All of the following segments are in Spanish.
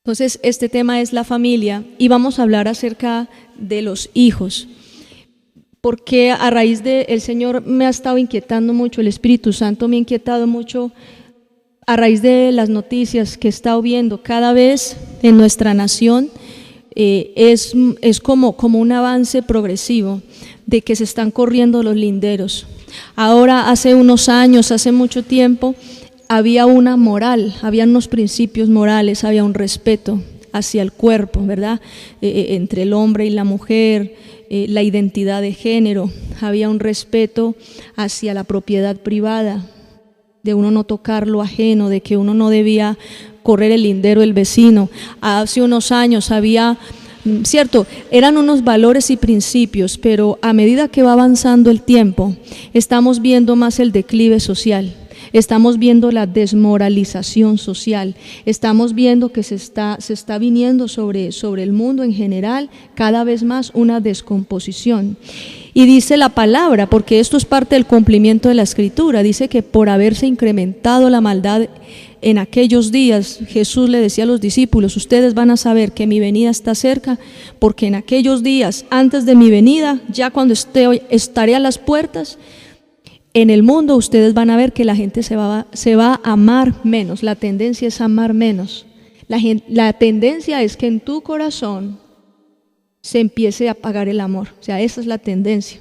Entonces, este tema es la familia y vamos a hablar acerca de los hijos, porque a raíz de el Señor me ha estado inquietando mucho, el Espíritu Santo me ha inquietado mucho a raíz de las noticias que he estado viendo cada vez en nuestra nación. Es como un avance progresivo de que se están corriendo los linderos. Ahora, hace unos años, hace mucho tiempo, había una moral, había unos principios morales, había un respeto hacia el cuerpo, ¿verdad? Entre el hombre y la mujer, la identidad de género, había un respeto hacia la propiedad privada, de uno no tocar lo ajeno, de que uno no debía correr el lindero del vecino. Hace unos años había, cierto, eran unos valores y principios, pero a medida que va avanzando el tiempo, estamos viendo más el declive social. Estamos viendo la desmoralización social, estamos viendo que se está viniendo sobre el mundo en general cada vez más una descomposición. Y dice la palabra, porque esto es parte del cumplimiento de la Escritura, dice que por haberse incrementado la maldad en aquellos días, Jesús le decía a los discípulos, ustedes van a saber que mi venida está cerca, porque en aquellos días, antes de mi venida, ya cuando estaré a las puertas, en el mundo ustedes van a ver que la gente se va a amar menos, la tendencia es amar menos. La tendencia es que en tu corazón se empiece a apagar el amor, o sea, esa es la tendencia.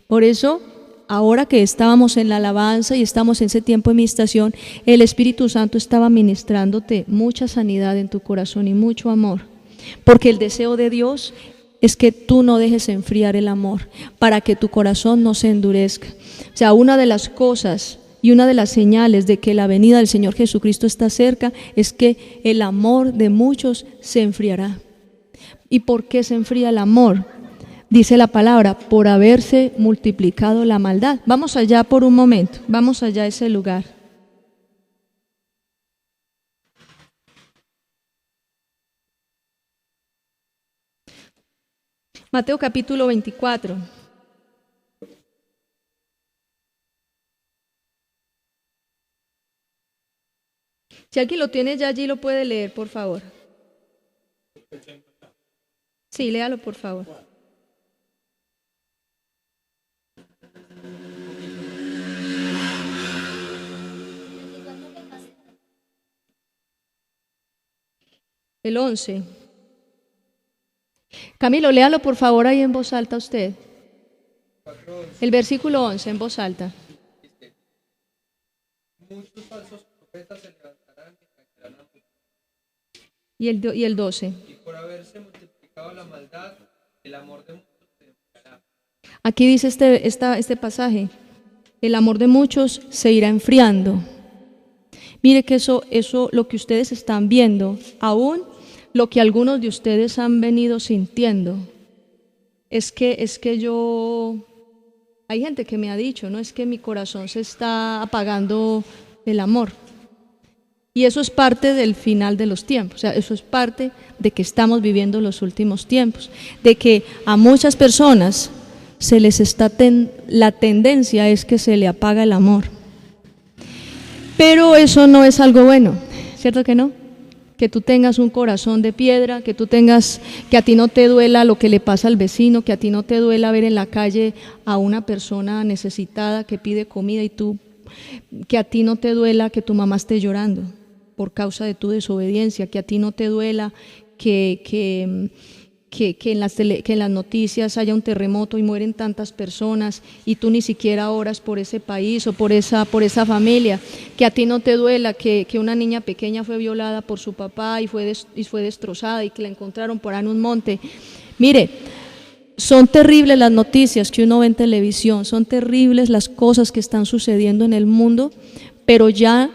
Por eso, ahora que estábamos en la alabanza y estamos en ese tiempo de meditación, el Espíritu Santo estaba ministrándote mucha sanidad en tu corazón y mucho amor, porque el deseo de Dios es que tú no dejes enfriar el amor, para que tu corazón no se endurezca. O sea, una de las cosas y una de las señales de que la venida del Señor Jesucristo está cerca es que el amor de muchos se enfriará. ¿Y por qué se enfría el amor? Dice la palabra, por haberse multiplicado la maldad. Vamos allá por un momento, vamos allá a ese lugar. Mateo capítulo 24. Si alguien lo tiene ya allí, lo puede leer, por favor. Sí, léalo, por favor. El 11. Camilo, léalo por favor ahí en voz alta usted. El versículo 11 en voz alta. Muchos falsos profetas se levantarán y caerán a muchos. Y el 12. Y por haberse multiplicado la maldad, el amor de muchos se enfriará. Aquí dice este pasaje, el amor de muchos se irá enfriando. Mire que eso lo que ustedes están viendo, aún lo que algunos de ustedes han venido sintiendo, es que hay gente que me ha dicho, no es que mi corazón se está apagando el amor. Y eso es parte del final de los tiempos, o sea, eso es parte de que estamos viviendo los últimos tiempos, de que a muchas personas la tendencia es que se le apaga el amor. Pero eso no es algo bueno, ¿cierto que no? Que tú tengas un corazón de piedra, que a ti no te duela lo que le pasa al vecino, que a ti no te duela ver en la calle a una persona necesitada que pide comida que a ti no te duela que tu mamá esté llorando por causa de tu desobediencia, que a ti no te duela que en las noticias haya un terremoto y mueren tantas personas y tú ni siquiera oras por ese país o por esa familia, que a ti no te duela que una niña pequeña fue violada por su papá y fue destrozada y que la encontraron por ahí en un monte. Mire, son terribles las noticias que uno ve en televisión, son terribles las cosas que están sucediendo en el mundo, pero ya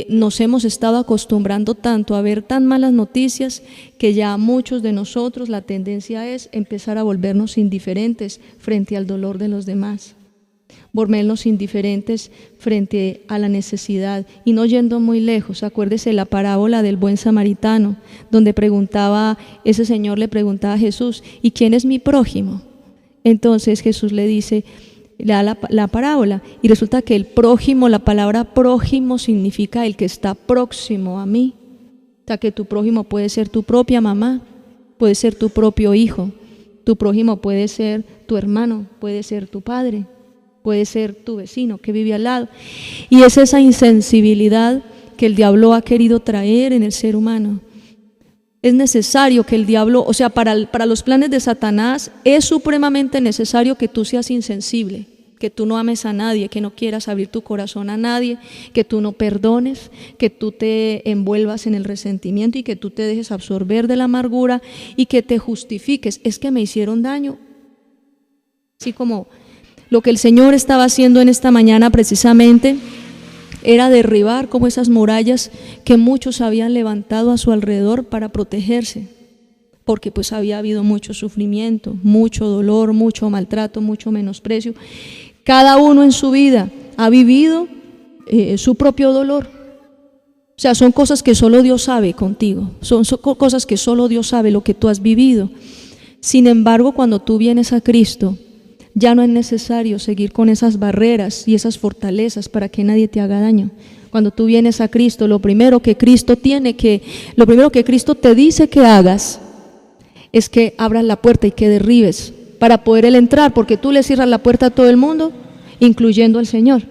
nos hemos estado acostumbrando tanto a ver tan malas noticias que ya muchos de nosotros la tendencia es empezar a volvernos indiferentes frente al dolor de los demás, volvernos indiferentes frente a la necesidad. Y no yendo muy lejos, acuérdese la parábola del buen samaritano, donde ese señor le preguntaba a Jesús, ¿y quién es mi prójimo? Entonces Jesús le dice, le da la parábola y resulta que el prójimo, la palabra prójimo significa el que está próximo a mí. O sea, que tu prójimo puede ser tu propia mamá, puede ser tu propio hijo, tu prójimo puede ser tu hermano, puede ser tu padre, puede ser tu vecino que vive al lado. Y es esa insensibilidad que el diablo ha querido traer en el ser humano. Es necesario que el diablo, o sea, para los planes de Satanás es supremamente necesario que tú seas insensible, que tú no ames a nadie, que no quieras abrir tu corazón a nadie, que tú no perdones, que tú te envuelvas en el resentimiento y que tú te dejes absorber de la amargura y que te justifiques. Es que me hicieron daño. Así como lo que el Señor estaba haciendo en esta mañana precisamente era derribar como esas murallas que muchos habían levantado a su alrededor para protegerse, porque pues había habido mucho sufrimiento, mucho dolor, mucho maltrato, mucho menosprecio. Cada uno en su vida ha vivido su propio dolor. O sea, son cosas que solo Dios sabe contigo, son cosas que solo Dios sabe lo que tú has vivido. Sin embargo, cuando tú vienes a Cristo, ya no es necesario seguir con esas barreras y esas fortalezas para que nadie te haga daño. Cuando tú vienes a Cristo, lo primero que Cristo te dice que hagas es que abras la puerta y que derribes para poder Él entrar, porque tú le cierras la puerta a todo el mundo, incluyendo al Señor.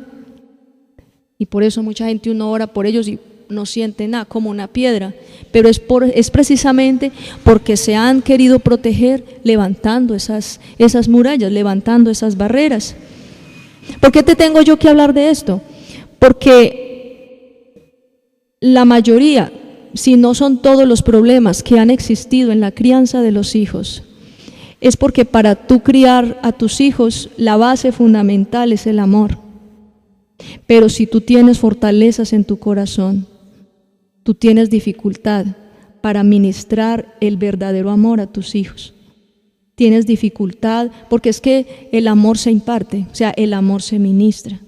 Y por eso mucha gente uno ora por ellos y no siente nada, como una piedra, pero es precisamente porque se han querido proteger levantando esas murallas, levantando esas barreras. ¿Por qué te tengo yo que hablar de esto? Porque la mayoría, si no son todos los problemas que han existido en la crianza de los hijos, es porque para tú criar a tus hijos la base fundamental es el amor. Pero si tú tienes fortalezas en tu corazón, tú tienes dificultad para ministrar el verdadero amor a tus hijos. Tienes dificultad porque es que el amor se imparte, o sea, el amor se ministra.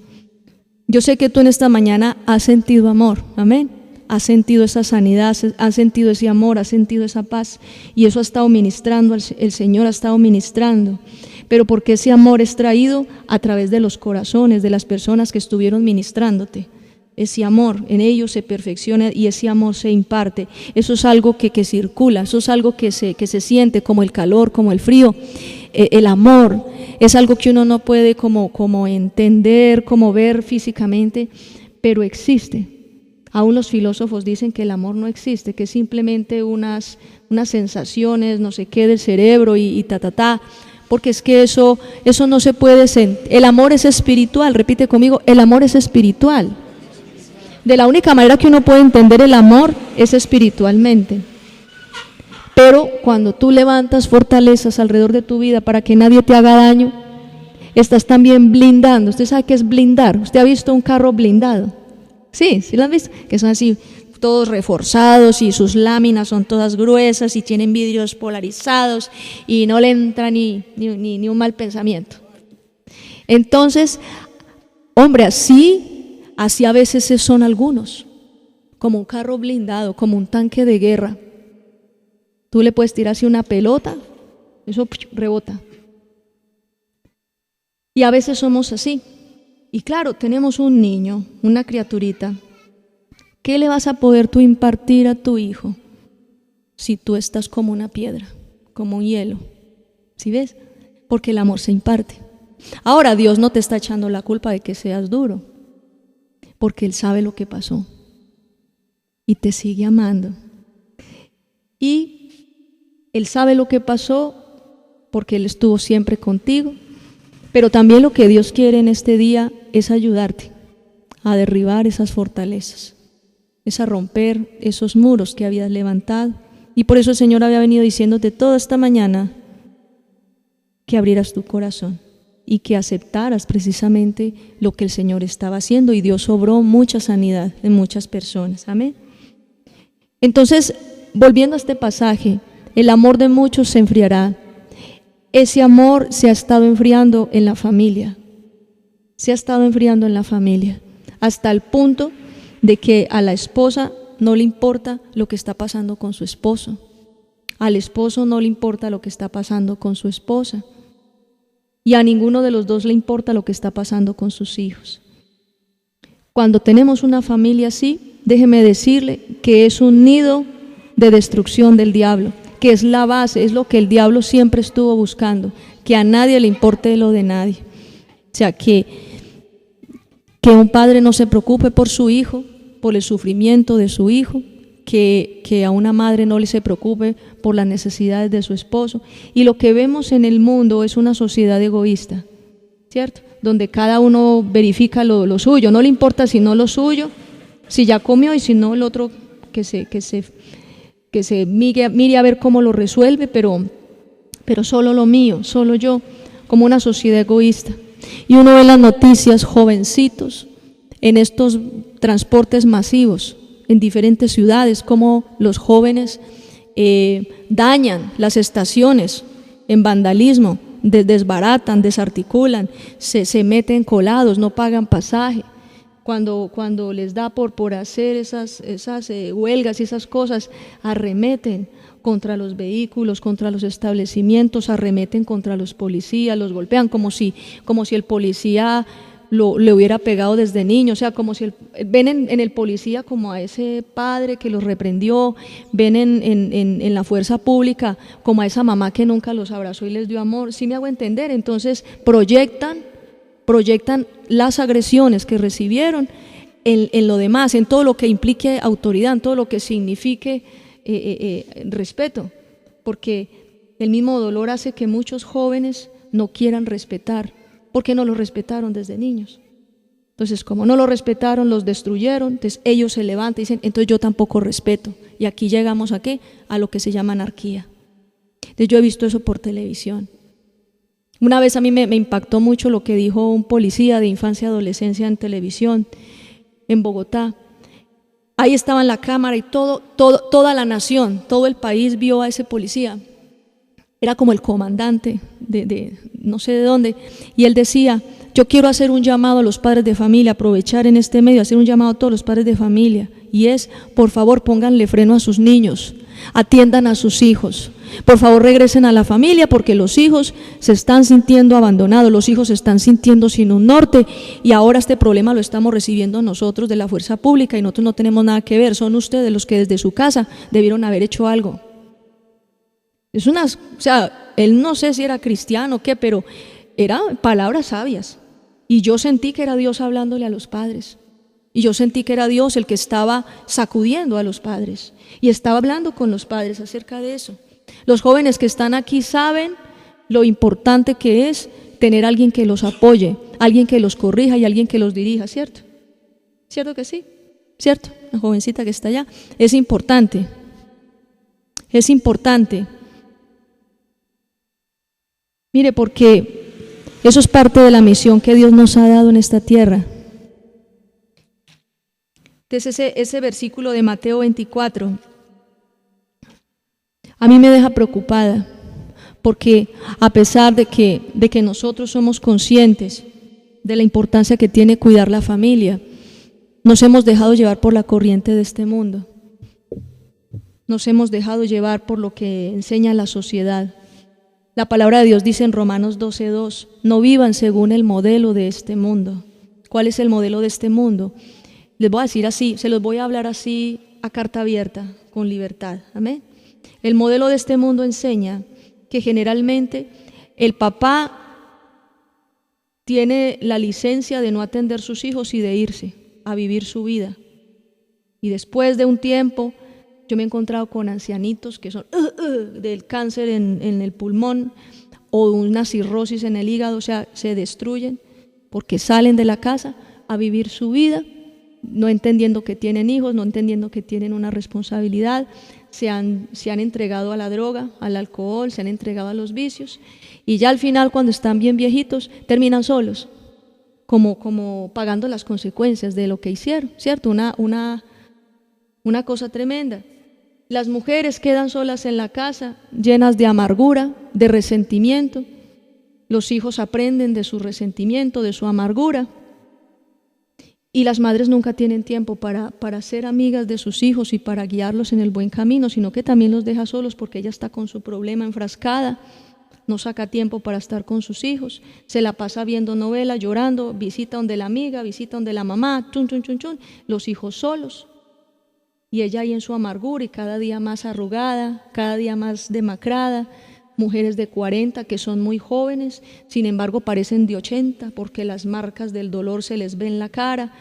Yo sé que tú en esta mañana has sentido amor, amén. Has sentido esa sanidad, has sentido ese amor, has sentido esa paz, y eso ha estado ministrando, el Señor ha estado ministrando. Pero porque ese amor es traído a través de los corazones de las personas que estuvieron ministrándote. Ese amor en ellos se perfecciona y ese amor se imparte. Eso es algo que circula, eso es algo que se siente, como el calor, como el frío. El amor es algo que uno no puede como entender, como ver físicamente, pero existe. Aún los filósofos dicen que el amor no existe, que es simplemente unas sensaciones, no sé qué, del cerebro y porque es que eso no se puede sentir. El amor es espiritual, repite conmigo, el amor es espiritual. De la única manera que uno puede entender el amor es espiritualmente. Pero cuando tú levantas fortalezas alrededor de tu vida para que nadie te haga daño, estás también blindando. ¿Usted sabe qué es blindar? ¿Usted ha visto un carro blindado? Sí lo han visto, que son así todos reforzados y sus láminas son todas gruesas y tienen vidrios polarizados y no le entra ni un mal pensamiento. Entonces, hombre, así a veces son algunos, como un carro blindado, como un tanque de guerra. Tú le puedes tirar así una pelota, eso rebota. Y a veces somos así. Y claro, tenemos un niño, una criaturita. ¿Qué le vas a poder tú impartir a tu hijo si tú estás como una piedra, como un hielo? ¿Sí ves? Porque el amor se imparte. Ahora, Dios no te está echando la culpa de que seas duro, porque Él sabe lo que pasó y te sigue amando. Y Él sabe lo que pasó porque Él estuvo siempre contigo. Pero también lo que Dios quiere en este día es ayudarte a derribar esas fortalezas, es a romper esos muros que habías levantado. Y por eso el Señor había venido diciéndote toda esta mañana que abrieras tu corazón y que aceptaras precisamente lo que el Señor estaba haciendo, y Dios obró mucha sanidad en muchas personas. Amén. Entonces, volviendo a este pasaje, el amor de muchos se enfriará. Ese amor se ha estado enfriando en la familia, hasta el punto de que a la esposa no le importa lo que está pasando con su esposo, al esposo no le importa lo que está pasando con su esposa, y a ninguno de los dos le importa lo que está pasando con sus hijos. Cuando tenemos una familia así, déjeme decirle que es un nido de destrucción del diablo, que es la base, es lo que el diablo siempre estuvo buscando, que a nadie le importe lo de nadie. O sea, que un padre no se preocupe por su hijo, por el sufrimiento de su hijo, que a una madre no le se preocupe por las necesidades de su esposo. Y lo que vemos en el mundo es una sociedad egoísta, ¿cierto? Donde cada uno verifica lo suyo, no le importa si no lo suyo, si ya comió, y si no el otro que se mire a ver cómo lo resuelve, pero solo lo mío, solo yo, como una sociedad egoísta. Y uno ve las noticias, jovencitos en estos transportes masivos en diferentes ciudades, como los jóvenes dañan las estaciones en vandalismo, desbaratan, desarticulan, se meten colados, no pagan pasaje. Cuando les da por hacer esas huelgas y esas cosas, arremeten contra los vehículos, contra los establecimientos, arremeten contra los policías, los golpean como si el policía le hubiera pegado desde niño. O sea, como si ven en el policía como a ese padre que los reprendió, ven en la fuerza pública como a esa mamá que nunca los abrazó y les dio amor. ¿Sí me hago entender? Entonces proyectan las agresiones que recibieron en lo demás, en todo lo que implique autoridad, en todo lo que signifique respeto, porque el mismo dolor hace que muchos jóvenes no quieran respetar, porque no lo respetaron desde niños. Entonces, como no lo respetaron, los destruyeron, entonces ellos se levantan y dicen, entonces yo tampoco respeto. Y aquí llegamos ¿a qué? A lo que se llama anarquía. Entonces yo he visto eso por televisión. Una vez a mí me impactó mucho lo que dijo un policía de infancia y adolescencia en televisión en Bogotá. Ahí estaba en la cámara y toda la nación, todo el país vio a ese policía. Era como el comandante de no sé de dónde, y él decía, yo quiero hacer un llamado a los padres de familia, aprovechar en este medio, hacer un llamado a todos los padres de familia, y es, por favor, pónganle freno a sus niños, atiendan a sus hijos, por favor regresen a la familia, porque los hijos se están sintiendo abandonados, los hijos se están sintiendo sin un norte, y ahora este problema lo estamos recibiendo nosotros de la fuerza pública, y nosotros no tenemos nada que ver, son ustedes los que desde su casa debieron haber hecho algo. O sea, él no sé si era cristiano o qué, pero eran palabras sabias. Y yo sentí que era Dios hablándole a los padres. Y yo sentí que era Dios el que estaba sacudiendo a los padres. Y estaba hablando con los padres acerca de eso. Los jóvenes que están aquí saben lo importante que es tener a alguien que los apoye, alguien que los corrija y alguien que los dirija, ¿cierto? ¿Cierto que sí? ¿Cierto? La jovencita que está allá. Es importante. Es importante. Mire, porque eso es parte de la misión que Dios nos ha dado en esta tierra. Entonces ese versículo de Mateo 24 a mí me deja preocupada, porque a pesar de que nosotros somos conscientes de la importancia que tiene cuidar la familia, nos hemos dejado llevar por la corriente de este mundo. Nos hemos dejado llevar por lo que enseña la sociedad. La palabra de Dios dice en Romanos 12:2, no vivan según el modelo de este mundo. ¿Cuál es el modelo de este mundo? Les voy a decir así, se los voy a hablar así a carta abierta, con libertad. Amén. El modelo de este mundo enseña que generalmente el papá tiene la licencia de no atender sus hijos y de irse a vivir su vida. Y después de un tiempo, yo me he encontrado con ancianitos que son del cáncer en el pulmón o una cirrosis en el hígado, o sea, se destruyen porque salen de la casa a vivir su vida, no entendiendo que tienen hijos, no entendiendo que tienen una responsabilidad, se han entregado a la droga, al alcohol, se han entregado a los vicios, y ya al final, cuando están bien viejitos, terminan solos, como pagando las consecuencias de lo que hicieron, ¿cierto? Una cosa tremenda. Las mujeres quedan solas en la casa, llenas de amargura, de resentimiento. Los hijos aprenden de su resentimiento, de su amargura. Y las madres nunca tienen tiempo para ser amigas de sus hijos y para guiarlos en el buen camino, sino que también los deja solos porque ella está con su problema enfrascada. No saca tiempo para estar con sus hijos. Se la pasa viendo novela, llorando, visita donde la amiga, visita donde la mamá, chun, chun, chun, chun. Los hijos solos. y ella ahí en su amargura y cada día más arrugada, cada día más demacrada. Mujeres de 40 que son muy jóvenes, sin embargo parecen de 80 porque las marcas del dolor se les ven en la cara.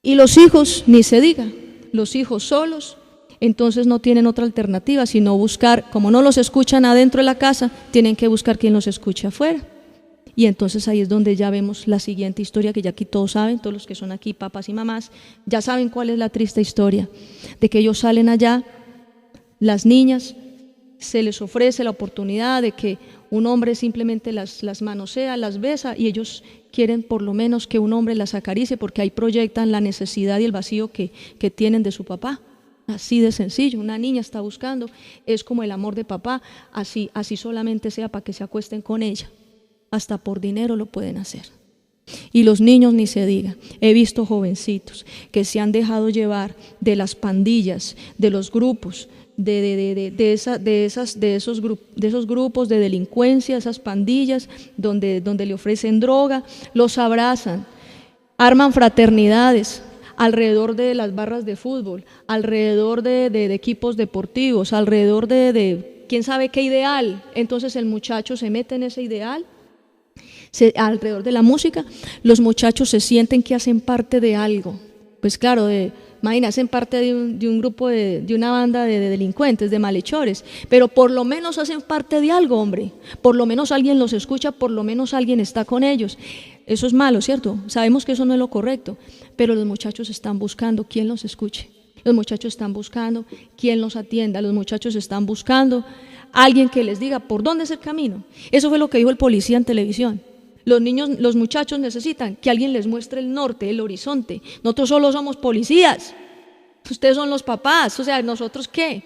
Y los hijos, ni se diga, los hijos solos, entonces no tienen otra alternativa sino buscar, como no los escuchan adentro de la casa, tienen que buscar quien los escuche afuera. Y entonces ahí es donde ya vemos la siguiente historia que ya aquí todos saben, todos los que son aquí papás y mamás, ya saben cuál es la triste historia, de que ellos salen allá, las niñas, se les ofrece la oportunidad de que un hombre simplemente las manosea, las besa y ellos quieren por lo menos que un hombre las acaricie porque ahí proyectan la necesidad y el vacío que tienen de su papá. Así de sencillo, una niña está buscando, es como el amor de papá, así solamente sea para que se acuesten con ella, hasta por dinero lo pueden hacer. Y los niños ni se diga, he visto jovencitos que se han dejado llevar de las pandillas, de los grupos, de esos grupos de delincuencia, esas pandillas donde le ofrecen droga, los abrazan, arman fraternidades alrededor de las barras de fútbol, alrededor de equipos deportivos, alrededor de quién sabe qué ideal. Entonces el muchacho se mete en ese ideal, alrededor de la música, los muchachos se sienten que hacen parte de algo. Pues claro, imagina, hacen parte de un grupo, de una banda de delincuentes, de malhechores, pero por lo menos hacen parte de algo, hombre. Por lo menos alguien los escucha, por lo menos alguien está con ellos. Eso es malo, ¿cierto? Sabemos que eso no es lo correcto, pero los muchachos están buscando quién los escuche. Los muchachos están buscando quién los atienda. Los muchachos están buscando alguien que les diga por dónde es el camino. Eso fue lo que dijo el policía en televisión. Los muchachos necesitan que alguien les muestre el norte, el horizonte. Nosotros solo somos policías, ustedes son los papás, o sea, ¿nosotros qué?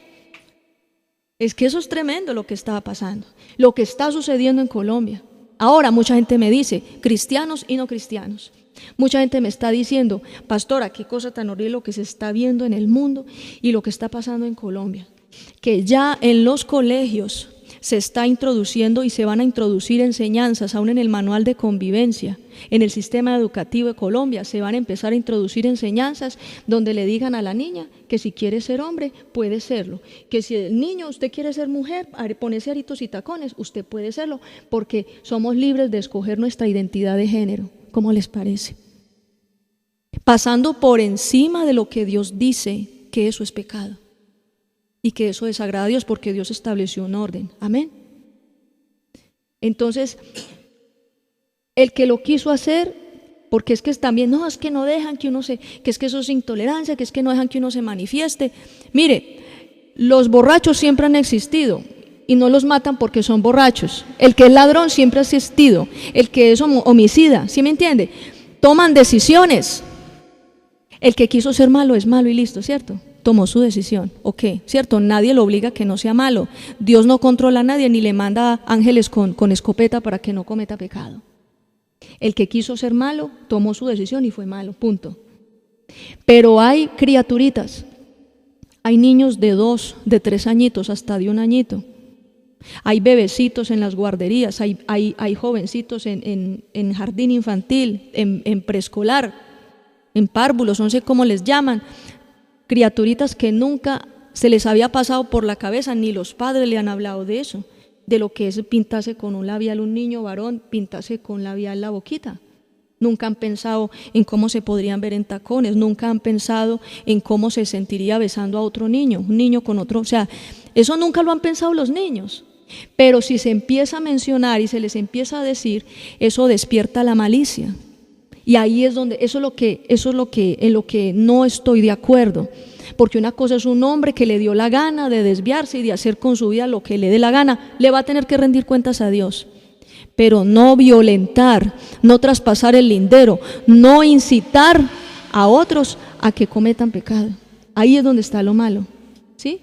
Es que eso es tremendo lo que está pasando, lo que está sucediendo en Colombia. Ahora mucha gente me dice, cristianos y no cristianos. Mucha gente me está diciendo, pastora, qué cosa tan horrible lo que se está viendo en el mundo y lo que está pasando en Colombia. Que ya en los colegios se está introduciendo y se van a introducir enseñanzas, aún en el manual de convivencia, en el sistema educativo de Colombia, se van a empezar a introducir enseñanzas donde le digan a la niña que si quiere ser hombre, puede serlo, que si el niño usted quiere ser mujer, ponerse aritos y tacones, usted puede serlo, porque somos libres de escoger nuestra identidad de género. ¿Cómo les parece? Pasando por encima de lo que Dios dice que eso es pecado. Y que eso desagrada a Dios porque Dios estableció un orden. Amén. Entonces, el que lo quiso hacer, porque es que también, no, es que no dejan que uno que es que eso es intolerancia, que es que no dejan que uno se manifieste. Mire, los borrachos siempre han existido y no los matan porque son borrachos. El que es ladrón siempre ha existido, el que es homicida, ¿sí me entiende? Toman decisiones. El que quiso ser malo es malo y listo, ¿cierto? Tomó su decisión, ok, ¿cierto? Nadie lo obliga a que no sea malo. Dios no controla a nadie ni le manda ángeles con escopeta para que no cometa pecado. El que quiso ser malo tomó su decisión y fue malo, punto. Pero hay criaturitas, hay niños de 2, de 3 añitos, hasta de 1 añito. Hay bebecitos en las guarderías, hay jovencitos en jardín infantil, en preescolar, en párvulos, no sé cómo les llaman. Criaturitas que nunca se les había pasado por la cabeza, ni los padres le han hablado de eso, de lo que es pintarse con un labial, un niño varón, pintarse con labial la boquita. Nunca han pensado en cómo se podrían ver en tacones, nunca han pensado en cómo se sentiría besando a otro niño, un niño con otro, o sea, eso nunca lo han pensado los niños. Pero si se empieza a mencionar y se les empieza a decir, eso despierta la malicia. Y ahí es donde, eso es en lo que no estoy de acuerdo, porque una cosa es un hombre que le dio la gana de desviarse y de hacer con su vida lo que le dé la gana, le va a tener que rendir cuentas a Dios, pero no violentar, no traspasar el lindero, no incitar a otros a que cometan pecado. Ahí es donde está lo malo, ¿sí?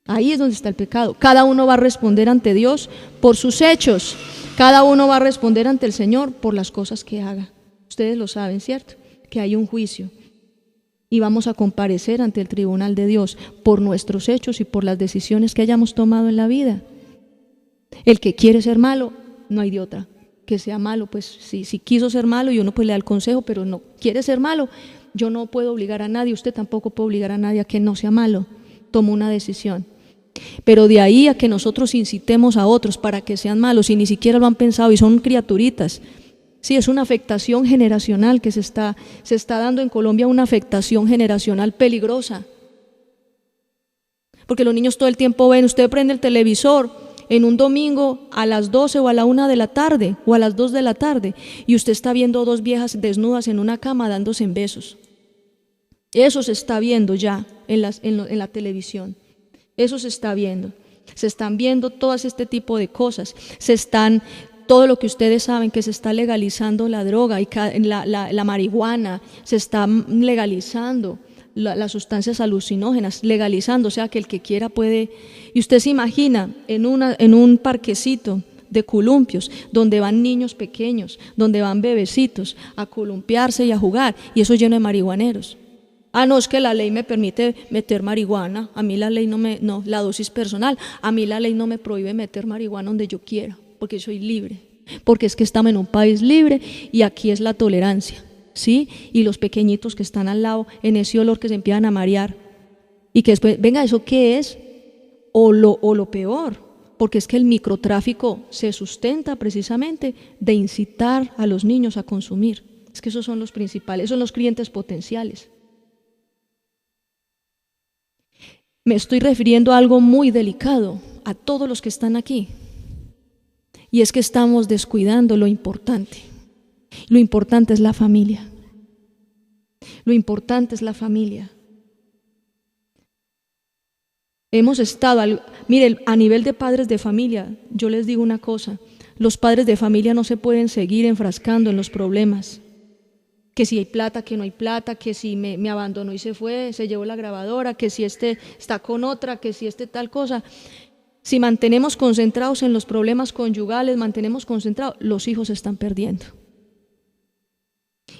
Ahí es donde está el pecado. Cada uno va a responder ante Dios por sus hechos, cada uno va a responder ante el Señor por las cosas que haga. Ustedes lo saben, ¿cierto? Que hay un juicio y vamos a comparecer ante el tribunal de Dios por nuestros hechos y por las decisiones que hayamos tomado en la vida. El que quiere ser malo, no hay de otra. Que sea malo, pues si quiso ser malo y uno pues le da el consejo, pero no quiere ser malo, Yo no puedo obligar a nadie, usted tampoco puede obligar a nadie a que no sea malo. Toma una decisión. Pero de ahí a que nosotros incitemos a otros para que sean malos y ni siquiera lo han pensado y son criaturitas. Sí, es una afectación generacional que se está dando en Colombia, una afectación generacional peligrosa. Porque los niños todo el tiempo ven, usted prende el televisor en un domingo a las 12 o a la 1 de la tarde o a las 2 de la tarde y usted está viendo dos viejas desnudas en una cama dándose en besos. Eso se está viendo ya en la televisión. Eso se está viendo. Se están viendo todas este tipo de cosas. Todo lo que ustedes saben, que se está legalizando la droga y la marihuana, se está legalizando las sustancias alucinógenas, legalizando, o sea que el que quiera puede. Y usted se imagina en un parquecito de columpios, donde van niños pequeños, donde van bebecitos a columpiarse y a jugar, y eso lleno de marihuaneros. No, es que la ley me permite meter marihuana, a mí la ley no, la dosis personal, a mí la ley no me prohíbe meter marihuana donde yo quiera, porque soy libre, porque es que estamos en un país libre y aquí es la tolerancia, ¿sí? Y los pequeñitos que están al lado, en ese olor que se empiezan a marear, y que después, venga, ¿eso qué es? O lo peor, porque es que el microtráfico se sustenta precisamente de incitar a los niños a consumir. Es que esos son los principales, esos son los clientes potenciales. Me estoy refiriendo a algo muy delicado, a todos los que están aquí. Y es que estamos descuidando lo importante. Lo importante es la familia. Lo importante es la familia. Hemos estado, miren, a nivel de padres de familia, yo les digo una cosa, los padres de familia no se pueden seguir enfrascando en los problemas. Que si hay plata, que no hay plata, que si me abandonó y se fue, se llevó la grabadora, que si este está con otra, que si este tal cosa. Si mantenemos concentrados en los problemas conyugales, mantenemos concentrados, los hijos se están perdiendo.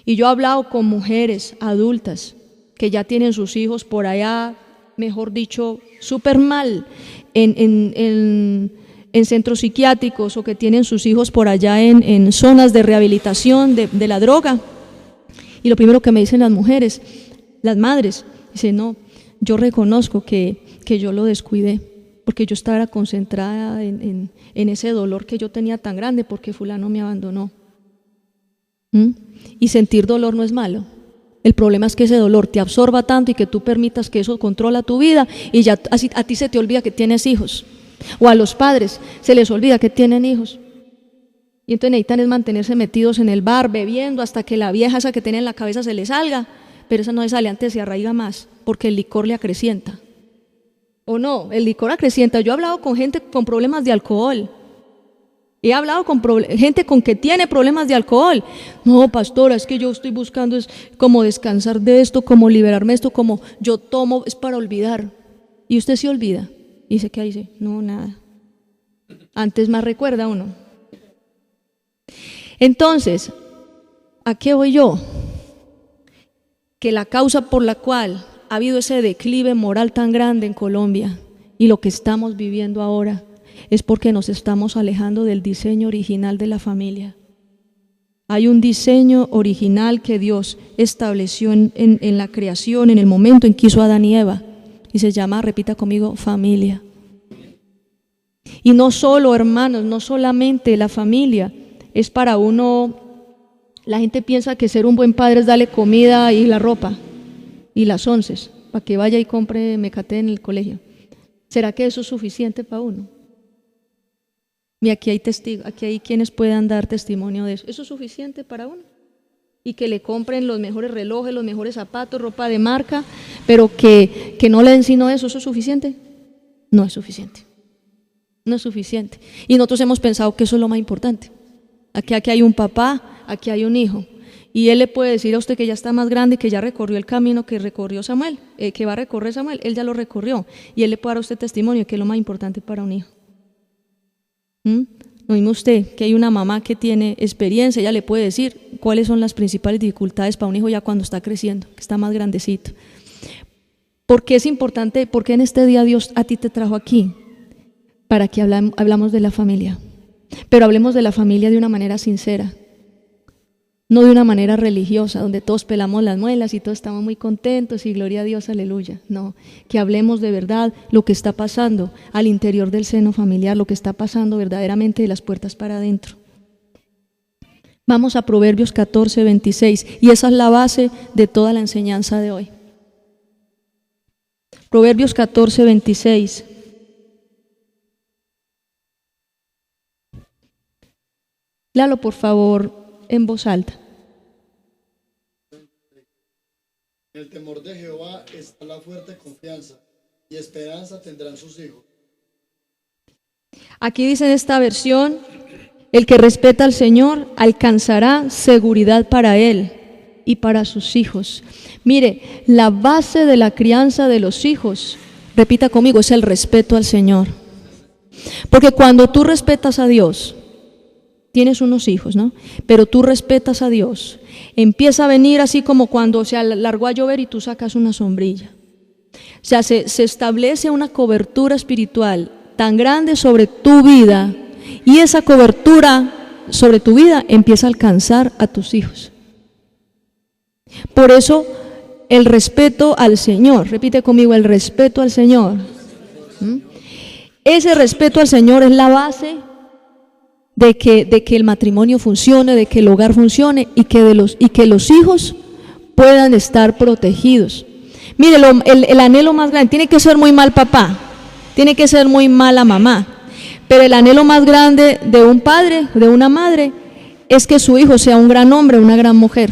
Y yo he hablado con mujeres adultas que ya tienen sus hijos por allá, mejor dicho, súper mal, en centros psiquiátricos, o que tienen sus hijos por allá en zonas de rehabilitación de la droga. Y lo primero que me dicen las mujeres, las madres, dicen, no, yo reconozco que yo lo descuidé, porque yo estaba concentrada en ese dolor que yo tenía tan grande, porque fulano me abandonó. Y sentir dolor no es malo. El problema es que ese dolor te absorba tanto y que tú permitas que eso controla tu vida y ya así, a ti se te olvida que tienes hijos. O a los padres se les olvida que tienen hijos. Y entonces necesitan es mantenerse metidos en el bar, bebiendo, hasta que la vieja esa que tiene en la cabeza se le salga. Pero esa no se sale, antes se arraiga más, porque el licor le acrecienta. ¿O no? El licor acrecienta. Yo he hablado con gente con problemas de alcohol. He hablado con gente con que tiene problemas de alcohol. No, pastora, es que yo estoy buscando es como descansar de esto, como liberarme de esto, como yo tomo, es para olvidar. Y usted se olvida. Y dice, ¿qué dice? No, nada. Antes más recuerda uno. Entonces, ¿a qué voy yo? Que la causa por la cual ha habido ese declive moral tan grande en Colombia y lo que estamos viviendo ahora es porque nos estamos alejando del diseño original de la familia. Hay un diseño original que Dios estableció en la creación, en el momento en que hizo a Adán y Eva, y se llama, repita conmigo, familia. Y no solo, hermanos, no solamente la familia es para uno. La gente piensa que ser un buen padre es darle comida y la ropa y las onces para que vaya y compre mecate en el colegio. ¿Será que eso es suficiente para uno? Y aquí hay testigos, aquí hay quienes puedan dar testimonio de eso. ¿Eso es suficiente para uno? Y que le compren los mejores relojes, los mejores zapatos, ropa de marca, pero que no le den sino eso. ¿Eso es suficiente? No es suficiente. No es suficiente. Y nosotros hemos pensado que eso es lo más importante. Aquí hay un papá, aquí hay un hijo. Y él le puede decir a usted que ya está más grande, que ya recorrió el camino que recorrió Samuel, que va a recorrer Samuel, él ya lo recorrió. Y él le puede dar a usted testimonio, que es lo más importante para un hijo. ¿No mismo usted que hay una mamá que tiene experiencia? Ella le puede decir cuáles son las principales dificultades para un hijo ya cuando está creciendo, que está más grandecito. ¿Por qué es importante? Porque en este día Dios a ti te trajo aquí para que hablamos de la familia, pero hablemos de la familia de una manera sincera. no de una manera religiosa, donde todos pelamos las muelas y todos estamos muy contentos y gloria a Dios, aleluya. No, que hablemos de verdad lo que está pasando al interior del seno familiar, lo que está pasando verdaderamente de las puertas para adentro. Vamos a Proverbios 14, 26, y esa es la base de toda la enseñanza de hoy. Proverbios 14, 26. Léalo por favor en voz alta. En el temor de Jehová está la fuerte confianza, y esperanza tendrán sus hijos. Aquí dice en esta versión, el que respeta al Señor alcanzará seguridad para él y para sus hijos. Mire, la base de la crianza de los hijos, repita conmigo, es el respeto al Señor. Porque cuando tú respetas a Dios, tienes unos hijos, ¿no? Pero tú respetas a Dios, empieza a venir así como cuando se alargó a llover y tú sacas una sombrilla. O sea, se establece una cobertura espiritual tan grande sobre tu vida, y esa cobertura sobre tu vida empieza a alcanzar a tus hijos. Por eso, el respeto al Señor, repite conmigo, el respeto al Señor. Ese respeto al Señor es la base de que el matrimonio funcione, de que el hogar funcione y que los hijos puedan estar protegidos. Mire, el anhelo más grande, tiene que ser muy mal papá, tiene que ser muy mala mamá, pero el anhelo más grande de un padre, de una madre, es que su hijo sea un gran hombre, una gran mujer,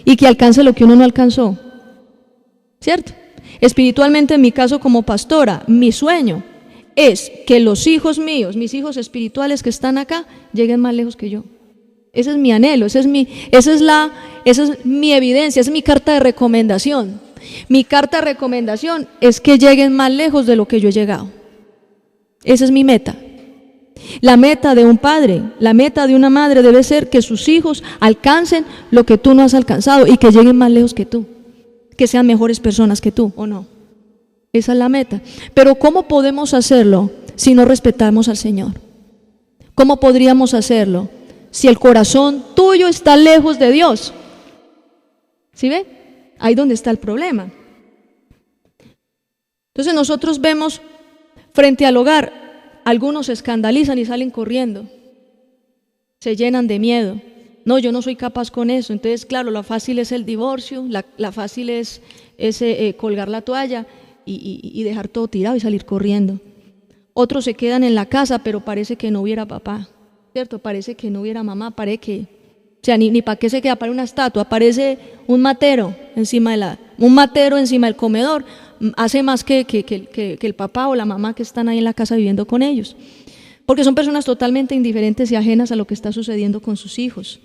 y que alcance lo que uno no alcanzó, ¿cierto? Espiritualmente, en mi caso como pastora, mi sueño es que los hijos míos, mis hijos espirituales que están acá, lleguen más lejos que yo. Ese es mi anhelo, esa es mi evidencia, esa es mi carta de recomendación. Mi carta de recomendación es que lleguen más lejos de lo que yo he llegado. Esa es mi meta. La meta de un padre, la meta de una madre debe ser que sus hijos alcancen lo que tú no has alcanzado y que lleguen más lejos que tú, que sean mejores personas que tú, ¿o no? Esa es la meta. Pero ¿cómo podemos hacerlo si no respetamos al Señor? ¿Cómo podríamos hacerlo si el corazón tuyo está lejos de Dios? ¿Sí ve? Ahí donde está el problema. Entonces nosotros vemos frente al hogar, algunos se escandalizan y salen corriendo, se llenan de miedo. No, yo no soy capaz con eso. Entonces, claro, la fácil es el divorcio, la fácil es colgar la toalla y dejar todo tirado y salir corriendo. Otros se quedan en la casa, pero parece que no hubiera papá, ¿cierto? Parece que no hubiera mamá, parece que, o sea, ni para qué se queda, para una estatua, parece un matero encima del comedor, hace más que el papá o la mamá que están ahí en la casa viviendo con ellos, porque son personas totalmente indiferentes y ajenas a lo que está sucediendo con sus hijos.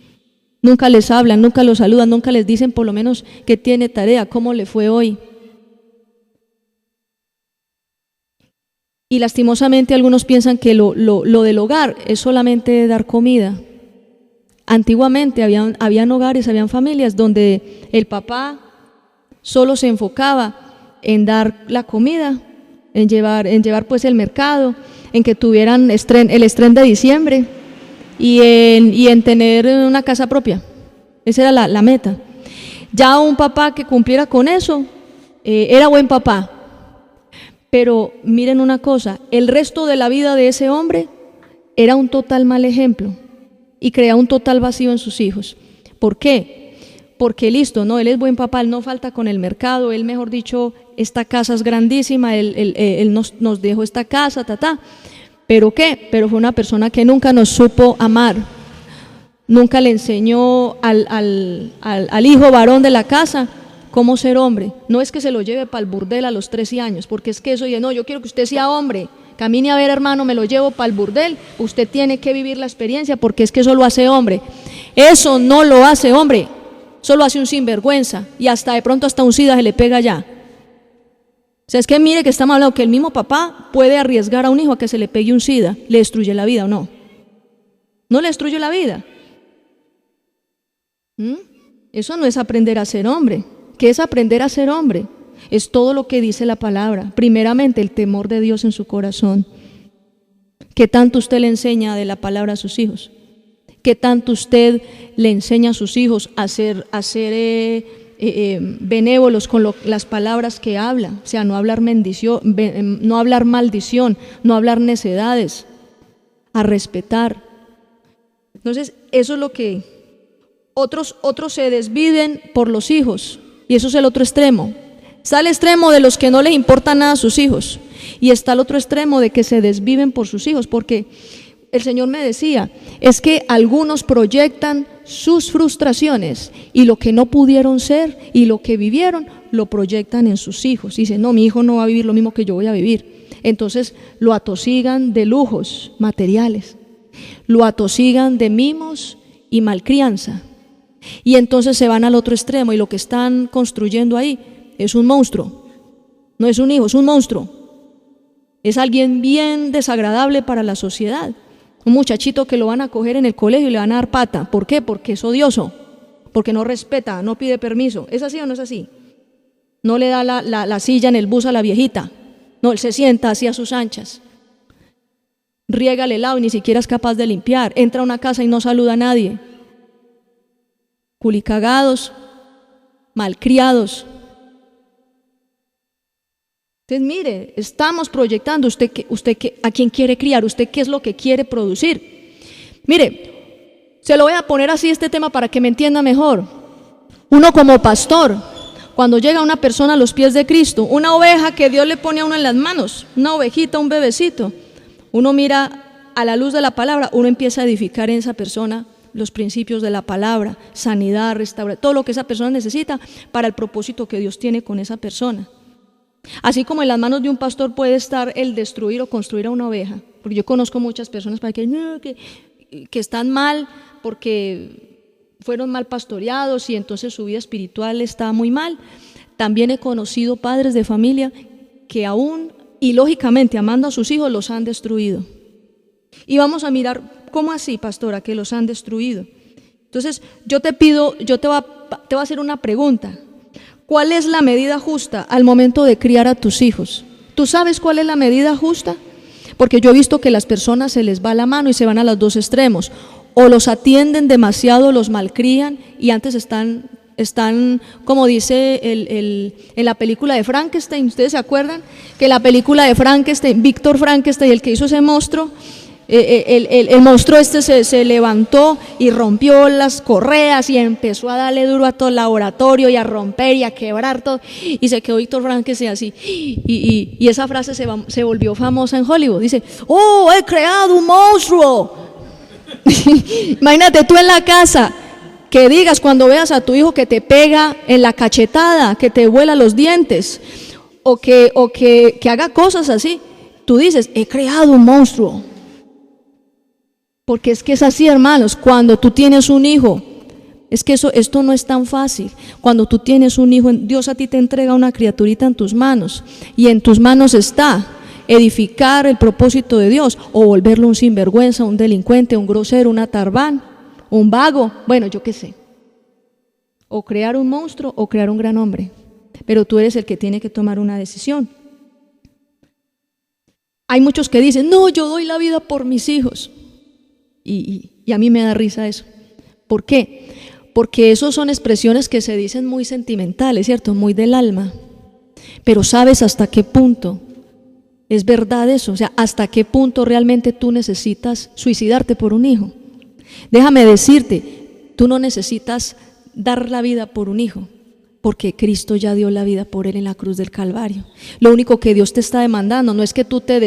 Nunca les hablan, nunca los saludan, nunca les dicen por lo menos que tiene tarea, cómo le fue hoy. Y lastimosamente algunos piensan que lo del hogar es solamente dar comida. Antiguamente habían hogares, habían familias donde el papá solo se enfocaba en dar la comida, en llevar pues el mercado, en que tuvieran el estreno de diciembre y en tener una casa propia. Esa era la meta. Ya un papá que cumpliera con eso era buen papá. Pero miren una cosa, el resto de la vida de ese hombre era un total mal ejemplo y crea un total vacío en sus hijos. ¿Por qué? Porque listo, no, él es buen papá, él no falta con el mercado, él mejor dicho, esta casa es grandísima, él nos dejó esta casa, ¿pero qué? Pero fue una persona que nunca nos supo amar, nunca le enseñó al hijo varón de la casa cómo ser hombre. No es que se lo lleve para el burdel a los 13 años, porque es que eso, no, yo quiero que usted sea hombre, camine a ver hermano, me lo llevo para el burdel, usted tiene que vivir la experiencia porque es que eso lo hace hombre. Eso no lo hace hombre, eso lo hace un sinvergüenza y hasta de pronto hasta un sida se le pega ya. O sea, es que mire que estamos hablando que el mismo papá puede arriesgar a un hijo a que se le pegue un sida, le destruye la vida o no. No le destruye la vida. Eso no es aprender a ser hombre. ¿Qué es aprender a ser hombre? Es todo lo que dice la palabra. Primeramente, el temor de Dios en su corazón. ¿Qué tanto usted le enseña de la palabra a sus hijos? ¿Qué tanto usted le enseña a sus hijos a ser benévolos con las palabras que habla? O sea, no hablar no hablar maldición, no hablar necedades, a respetar. Entonces, eso es lo que otros se desviven por los hijos, y eso es el otro extremo. Está el extremo de los que no les importa nada a sus hijos, y está el otro extremo de que se desviven por sus hijos, porque el Señor me decía, es que algunos proyectan sus frustraciones y lo que no pudieron ser y lo que vivieron, lo proyectan en sus hijos. Dicen, no, mi hijo no va a vivir lo mismo que yo voy a vivir. Entonces lo atosigan de lujos materiales, lo atosigan de mimos y malcrianza. Y entonces se van al otro extremo, y lo que están construyendo ahí es un monstruo. No es un hijo, es un monstruo. Es alguien bien desagradable para la sociedad. Un muchachito que lo van a coger en el colegio y le van a dar pata. ¿Por qué? Porque es odioso, porque no respeta, no pide permiso. ¿Es así o no es así? No le da la silla en el bus a la viejita. No, él se sienta así a sus anchas. Riega el helado y ni siquiera es capaz de limpiar. Entra a una casa y no saluda a nadie. Culicagados, malcriados. Entonces, mire, estamos proyectando ¿a quién quiere criar? ¿Usted qué es lo que quiere producir? Mire, se lo voy a poner así este tema para que me entienda mejor. Uno como pastor, cuando llega una persona a los pies de Cristo, una oveja que Dios le pone a uno en las manos, una ovejita, un bebecito, uno mira a la luz de la palabra, uno empieza a edificar en esa persona los principios de la palabra, sanidad, restauración, todo lo que esa persona necesita para el propósito que Dios tiene con esa persona. Así como en las manos de un pastor puede estar el destruir o construir a una oveja, porque yo conozco muchas personas que están mal porque fueron mal pastoreados y entonces su vida espiritual está muy mal. También he conocido padres de familia que aún y lógicamente amando a sus hijos los han destruido. Y vamos a mirar, ¿cómo así, pastora, que los han destruido? Entonces yo te voy a hacer una pregunta. ¿Cuál es la medida justa al momento de criar a tus hijos? ¿Tú sabes cuál es la medida justa? Porque yo he visto que las personas se les va la mano y se van a los dos extremos. O los atienden demasiado, los malcrían y antes están como dice en la película de Frankenstein. ¿Ustedes se acuerdan? Que la película de Frankenstein, Víctor Frankenstein, el que hizo ese monstruo, el monstruo se levantó y rompió las correas y empezó a darle duro a todo el laboratorio y a romper y a quebrar todo, y se quedó Víctor Frankenstein así, y esa frase se volvió famosa en Hollywood. Dice, oh, he creado un monstruo. Imagínate tú en la casa que digas cuando veas a tu hijo que te pega en la cachetada, que te vuela los dientes, o que haga cosas así, tú dices, he creado un monstruo. Porque es que es así, hermanos, cuando tú tienes un hijo, es que esto no es tan fácil. Cuando tú tienes un hijo, Dios a ti te entrega una criaturita en tus manos, y en tus manos está edificar el propósito de Dios, o volverlo un sinvergüenza, un delincuente, un grosero, un atarbán, un vago, bueno, yo qué sé. O crear un monstruo o crear un gran hombre, pero tú eres el que tiene que tomar una decisión. Hay muchos que dicen, no, yo doy la vida por mis hijos. Y a mí me da risa eso. ¿Por qué? Porque esos son expresiones que se dicen muy sentimentales, ¿cierto? Muy del alma. Pero ¿sabes hasta qué punto es verdad eso? O sea, ¿hasta qué punto realmente tú necesitas suicidarte por un hijo? Déjame decirte, tú no necesitas dar la vida por un hijo, porque Cristo ya dio la vida por él en la cruz del Calvario. Lo único que Dios te está demandando no es que tú te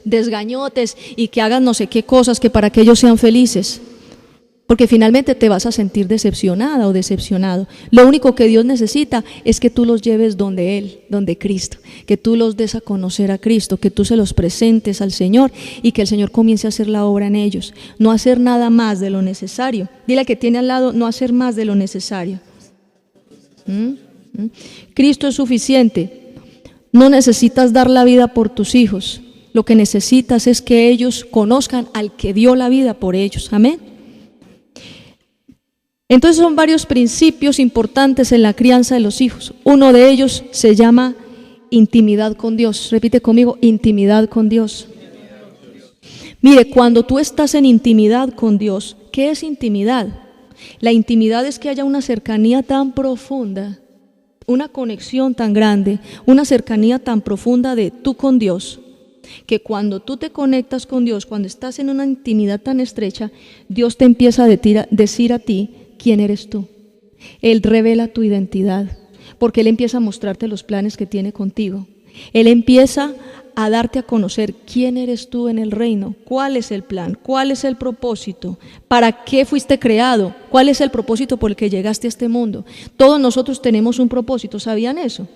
desgañotes y que hagas no sé qué cosas que para que ellos sean felices, porque finalmente te vas a sentir decepcionada o decepcionado. Lo único que Dios necesita es que tú los lleves donde Él, donde Cristo, que tú los des a conocer a Cristo, que tú se los presentes al Señor y que el Señor comience a hacer la obra en ellos, no hacer nada más de lo necesario. Dile al que tiene al lado, no hacer más de lo necesario. Cristo es suficiente. No necesitas dar la vida por tus hijos. Lo que necesitas es que ellos conozcan al que dio la vida por ellos. Amén. Entonces son varios principios importantes en la crianza de los hijos. Uno de ellos se llama intimidad con Dios. Repite conmigo, intimidad con Dios. Mire, cuando tú estás en intimidad con Dios, ¿Qué es intimidad? La intimidad es que haya una cercanía tan profunda, una conexión tan grande, una cercanía tan profunda de tú con Dios, que cuando tú te conectas con Dios, cuando estás en una intimidad tan estrecha, Dios te empieza a decir a ti quién eres tú. Él revela tu identidad, porque Él empieza a mostrarte los planes que tiene contigo. Él empieza a darte a conocer quién eres tú en el reino, cuál es el plan, cuál es el propósito, para qué fuiste creado, cuál es el propósito por el que llegaste a este mundo. Todos nosotros tenemos un propósito, ¿sabían eso?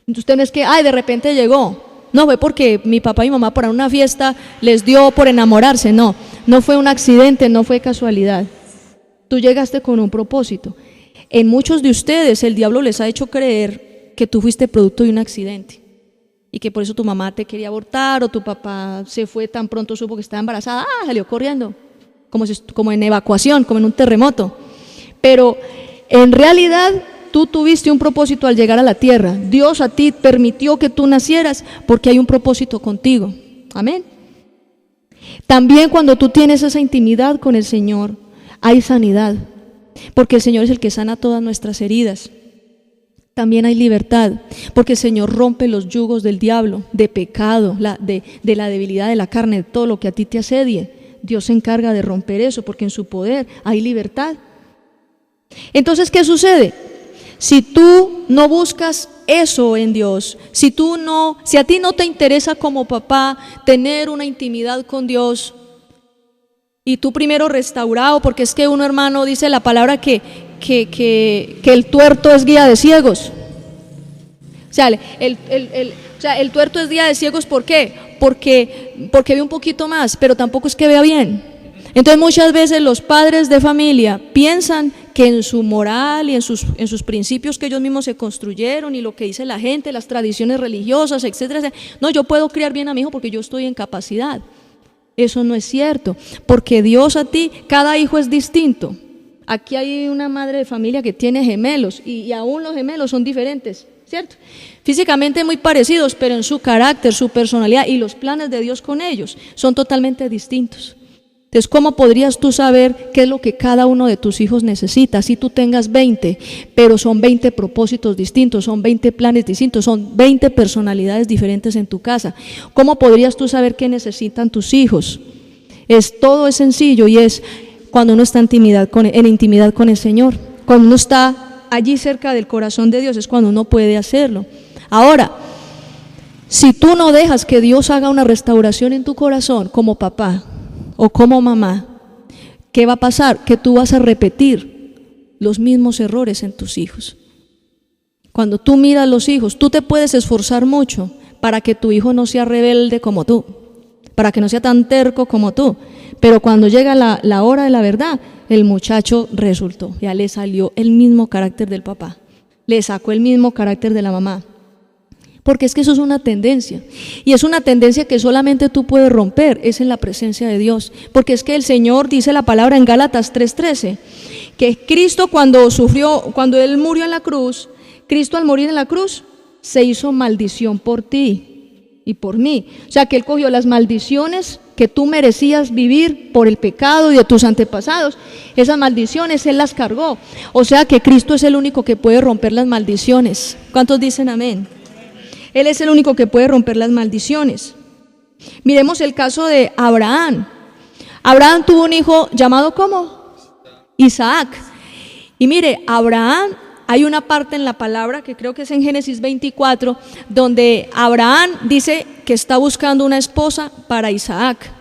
Usted no es que, de repente llegó. No, fue porque mi papá y mi mamá para una fiesta les dio por enamorarse. No fue un accidente, no fue casualidad. Tú llegaste con un propósito. En muchos de ustedes el diablo les ha hecho creer que tú fuiste producto de un accidente y que por eso tu mamá te quería abortar o tu papá se fue tan pronto, supo que estaba embarazada, salió corriendo, como en evacuación, como en un terremoto. Pero en realidad tú tuviste un propósito al llegar a la tierra. Dios a ti permitió que tú nacieras porque hay un propósito contigo. Amén. También cuando tú tienes esa intimidad con el Señor, hay sanidad, porque el Señor es el que sana todas nuestras heridas. También hay libertad, porque el Señor rompe los yugos del diablo, de pecado, de la debilidad de la carne, de todo lo que a ti te asedie. Dios se encarga de romper eso, porque en su poder hay libertad. Entonces, ¿qué sucede? Si tú no buscas eso en Dios, si a ti no te interesa como papá tener una intimidad con Dios, y tú primero restaurado, porque es que uno, hermano, dice la palabra que el tuerto es guía de ciegos. O sea, el tuerto es guía de ciegos, ¿por qué? Porque ve un poquito más, pero tampoco es que vea bien. Entonces muchas veces los padres de familia piensan que en su moral y en sus principios que ellos mismos se construyeron y lo que dice la gente, las tradiciones religiosas, etcétera, no, yo puedo criar bien a mi hijo porque yo estoy en capacidad. Eso no es cierto, porque Dios a ti, cada hijo es distinto. Aquí hay una madre de familia que tiene gemelos y aún los gemelos son diferentes, ¿cierto? Físicamente muy parecidos, pero en su carácter, su personalidad y los planes de Dios con ellos son totalmente distintos. Entonces, ¿cómo podrías tú saber qué es lo que cada uno de tus hijos necesita? Si tú tengas 20, pero son 20 propósitos distintos, son 20 planes distintos, son 20 personalidades diferentes en tu casa. ¿Cómo podrías tú saber qué necesitan tus hijos? Todo es sencillo y es cuando uno está en intimidad con el Señor. Cuando uno está allí cerca del corazón de Dios es cuando uno puede hacerlo. Ahora, si tú no dejas que Dios haga una restauración en tu corazón como papá o como mamá, ¿qué va a pasar? Que tú vas a repetir los mismos errores en tus hijos. Cuando tú miras a los hijos, tú te puedes esforzar mucho para que tu hijo no sea rebelde como tú, para que no sea tan terco como tú, pero cuando llega la hora de la verdad, el muchacho resultó, ya le salió el mismo carácter del papá, le sacó el mismo carácter de la mamá. Porque es que eso es una tendencia, y es una tendencia que solamente tú puedes romper, es en la presencia de Dios, porque es que el Señor dice la palabra en Gálatas 3:13, que Cristo cuando Él murió en la cruz, Cristo al morir en la cruz, se hizo maldición por ti y por mí, o sea que Él cogió las maldiciones que tú merecías vivir por el pecado y de tus antepasados, esas maldiciones Él las cargó, o sea que Cristo es el único que puede romper las maldiciones. ¿Cuántos dicen amén? Él es el único que puede romper las maldiciones. Miremos el caso de Abraham. Abraham tuvo un hijo llamado ¿cómo? Isaac. Y mire, Abraham, hay una parte en la palabra que creo que es en Génesis 24, donde Abraham dice que está buscando una esposa para Isaac.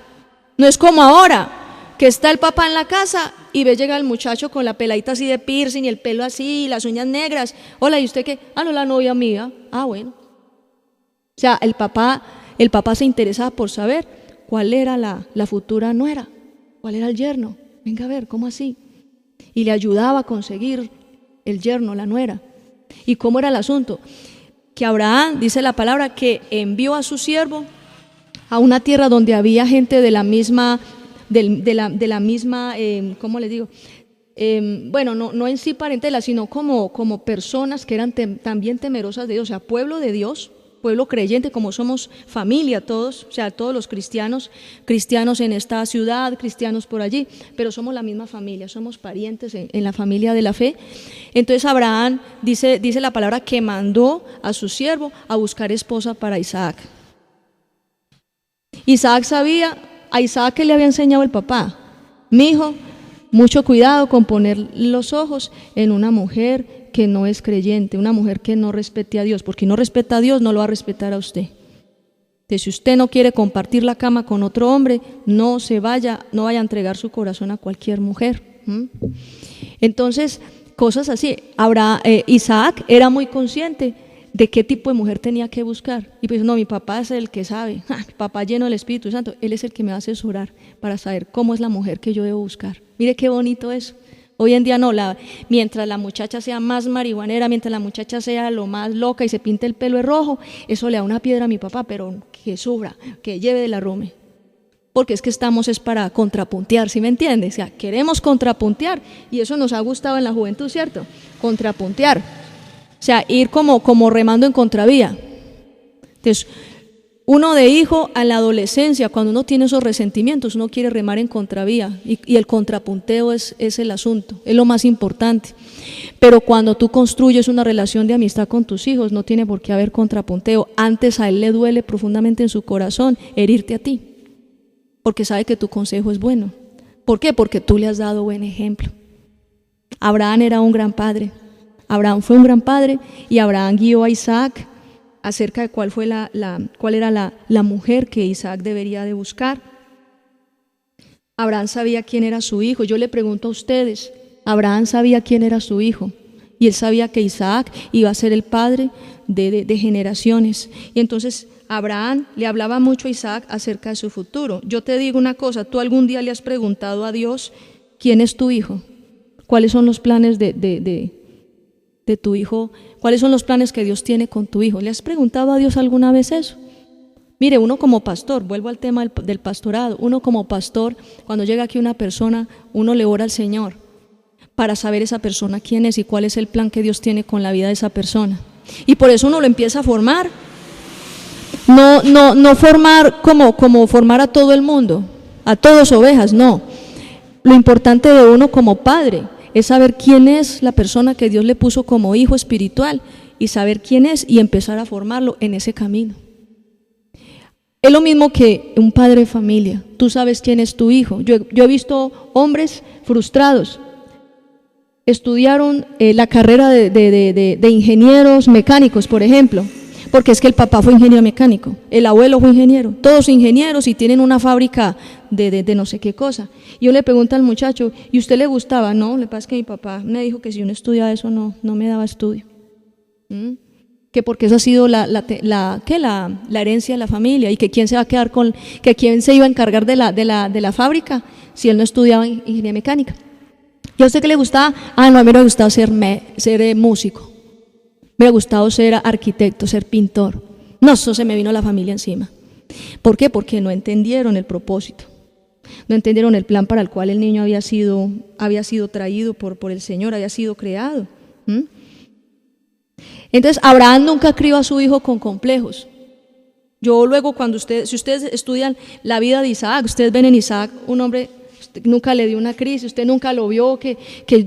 No es como ahora, que está el papá en la casa y ve llega el muchacho con la peladita así de piercing y el pelo así y las uñas negras. Hola, ¿y usted qué? No, la novia mía. Bueno. O sea, el papá se interesaba por saber cuál era la futura nuera, cuál era el yerno. Venga a ver, ¿cómo así? Y le ayudaba a conseguir el yerno, la nuera. ¿Y cómo era el asunto? Que Abraham, dice la palabra, que envió a su siervo a una tierra donde había gente de la misma, ¿cómo le digo? Bueno, no en sí parentela, sino como personas que eran también temerosas de Dios, o sea, pueblo de Dios, pueblo creyente, como somos familia todos, o sea, todos los cristianos, cristianos en esta ciudad, cristianos por allí, pero somos la misma familia, somos parientes en la familia de la fe. Entonces Abraham, dice la palabra, que mandó a su siervo a buscar esposa para Isaac. Isaac sabía, a Isaac que le había enseñado el papá: mi hijo, mucho cuidado con poner los ojos en una mujer que no es creyente, una mujer que no respete a Dios, porque no respeta a Dios, no lo va a respetar a usted. Entonces, si usted no quiere compartir la cama con otro hombre, no vaya a entregar su corazón a cualquier mujer. Entonces, cosas así. Isaac era muy consciente de qué tipo de mujer tenía que buscar. Y pues no, mi papá es el que sabe, mi papá lleno del Espíritu Santo, él es el que me va a asesorar para saber cómo es la mujer que yo debo buscar. Mire qué bonito eso. Hoy en día no, mientras la muchacha sea más marihuanera, mientras la muchacha sea lo más loca y se pinte el pelo de rojo, eso le da una piedra a mi papá, pero que sobra, que lleve de la rume. Porque es que estamos es para contrapuntear, ¿sí me entiendes? O sea, queremos contrapuntear y eso nos ha gustado en la juventud, ¿cierto? Contrapuntear. O sea, ir como remando en contravía. Entonces, uno de hijo a la adolescencia, cuando uno tiene esos resentimientos, uno quiere remar en contravía y el contrapunteo es el asunto, es lo más importante. Pero cuando tú construyes una relación de amistad con tus hijos, no tiene por qué haber contrapunteo. Antes a él le duele profundamente en su corazón herirte a ti, porque sabe que tu consejo es bueno. ¿Por qué? Porque tú le has dado buen ejemplo. Abraham era un gran padre. Abraham fue un gran padre y Abraham guió a Isaac acerca de cuál era la mujer que Isaac debería de buscar. Abraham sabía quién era su hijo. Yo le pregunto a ustedes, Abraham sabía quién era su hijo y él sabía que Isaac iba a ser el padre de generaciones. Y entonces Abraham le hablaba mucho a Isaac acerca de su futuro. Yo te digo una cosa, ¿tú algún día le has preguntado a Dios quién es tu hijo? ¿Cuáles son los planes de tu hijo? ¿Cuáles son los planes que Dios tiene con tu hijo? ¿Le has preguntado a Dios alguna vez eso? Mire, uno como pastor, vuelvo al tema del pastorado, uno como pastor, cuando llega aquí una persona, uno le ora al Señor para saber esa persona quién es y cuál es el plan que Dios tiene con la vida de esa persona. Y por eso uno lo empieza a formar. No formar como formar a todo el mundo, a todas ovejas, no. Lo importante de uno como padre es saber quién es la persona que Dios le puso como hijo espiritual y saber quién es y empezar a formarlo en ese camino. Es lo mismo que un padre de familia. Tú sabes quién es tu hijo. Yo he visto hombres frustrados. Estudiaron la carrera de ingenieros mecánicos, por ejemplo, porque es que el papá fue ingeniero mecánico, el abuelo fue ingeniero, todos ingenieros y tienen una fábrica de no sé qué cosa. Y yo le pregunto al muchacho, ¿y usted le gustaba? No, le pasa es que mi papá me dijo que si uno estudiaba eso no me daba estudio. Que porque esa ha sido la herencia de la familia y que quién se va a quedar que quién se iba a encargar de la fábrica si él no estudiaba ingeniería mecánica. ¿Y a usted qué le gustaba? No, a mí me gustaba ser músico. Me ha gustado ser arquitecto, ser pintor. No, eso se me vino la familia encima. ¿Por qué? Porque no entendieron el propósito. No entendieron el plan para el cual el niño había sido traído por el Señor, había sido creado. Entonces, Abraham nunca crió a su hijo con complejos. Yo luego, si ustedes estudian la vida de Isaac, ustedes ven en Isaac un hombre, nunca le dio una crisis, usted nunca lo vio que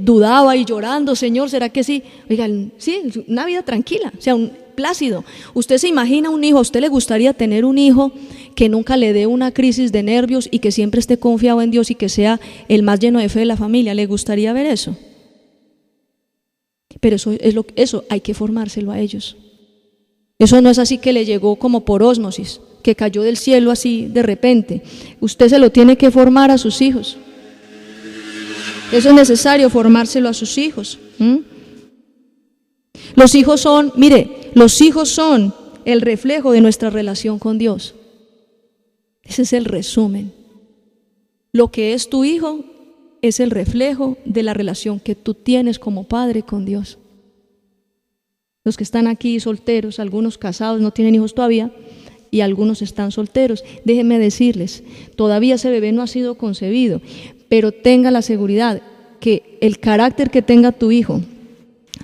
dudaba y llorando, Señor, ¿será que sí? Oigan, sí, una vida tranquila, o sea, un plácido. Usted se imagina un hijo, ¿a usted le gustaría tener un hijo que nunca le dé una crisis de nervios y que siempre esté confiado en Dios y que sea el más lleno de fe de la familia? ¿Le gustaría ver eso? Pero eso hay que formárselo a ellos. Eso no es así que le llegó como por ósmosis, que cayó del cielo así de repente. Usted se lo tiene que formar a sus hijos. Eso es necesario, formárselo a sus hijos. Los hijos son el reflejo de nuestra relación con Dios. Ese es el resumen. Lo que es tu hijo es el reflejo de la relación que tú tienes como padre con Dios. Los que están aquí solteros, algunos casados, no tienen hijos todavía, y algunos están solteros. Déjenme decirles, todavía ese bebé no ha sido concebido, pero tenga la seguridad que el carácter que tenga tu hijo,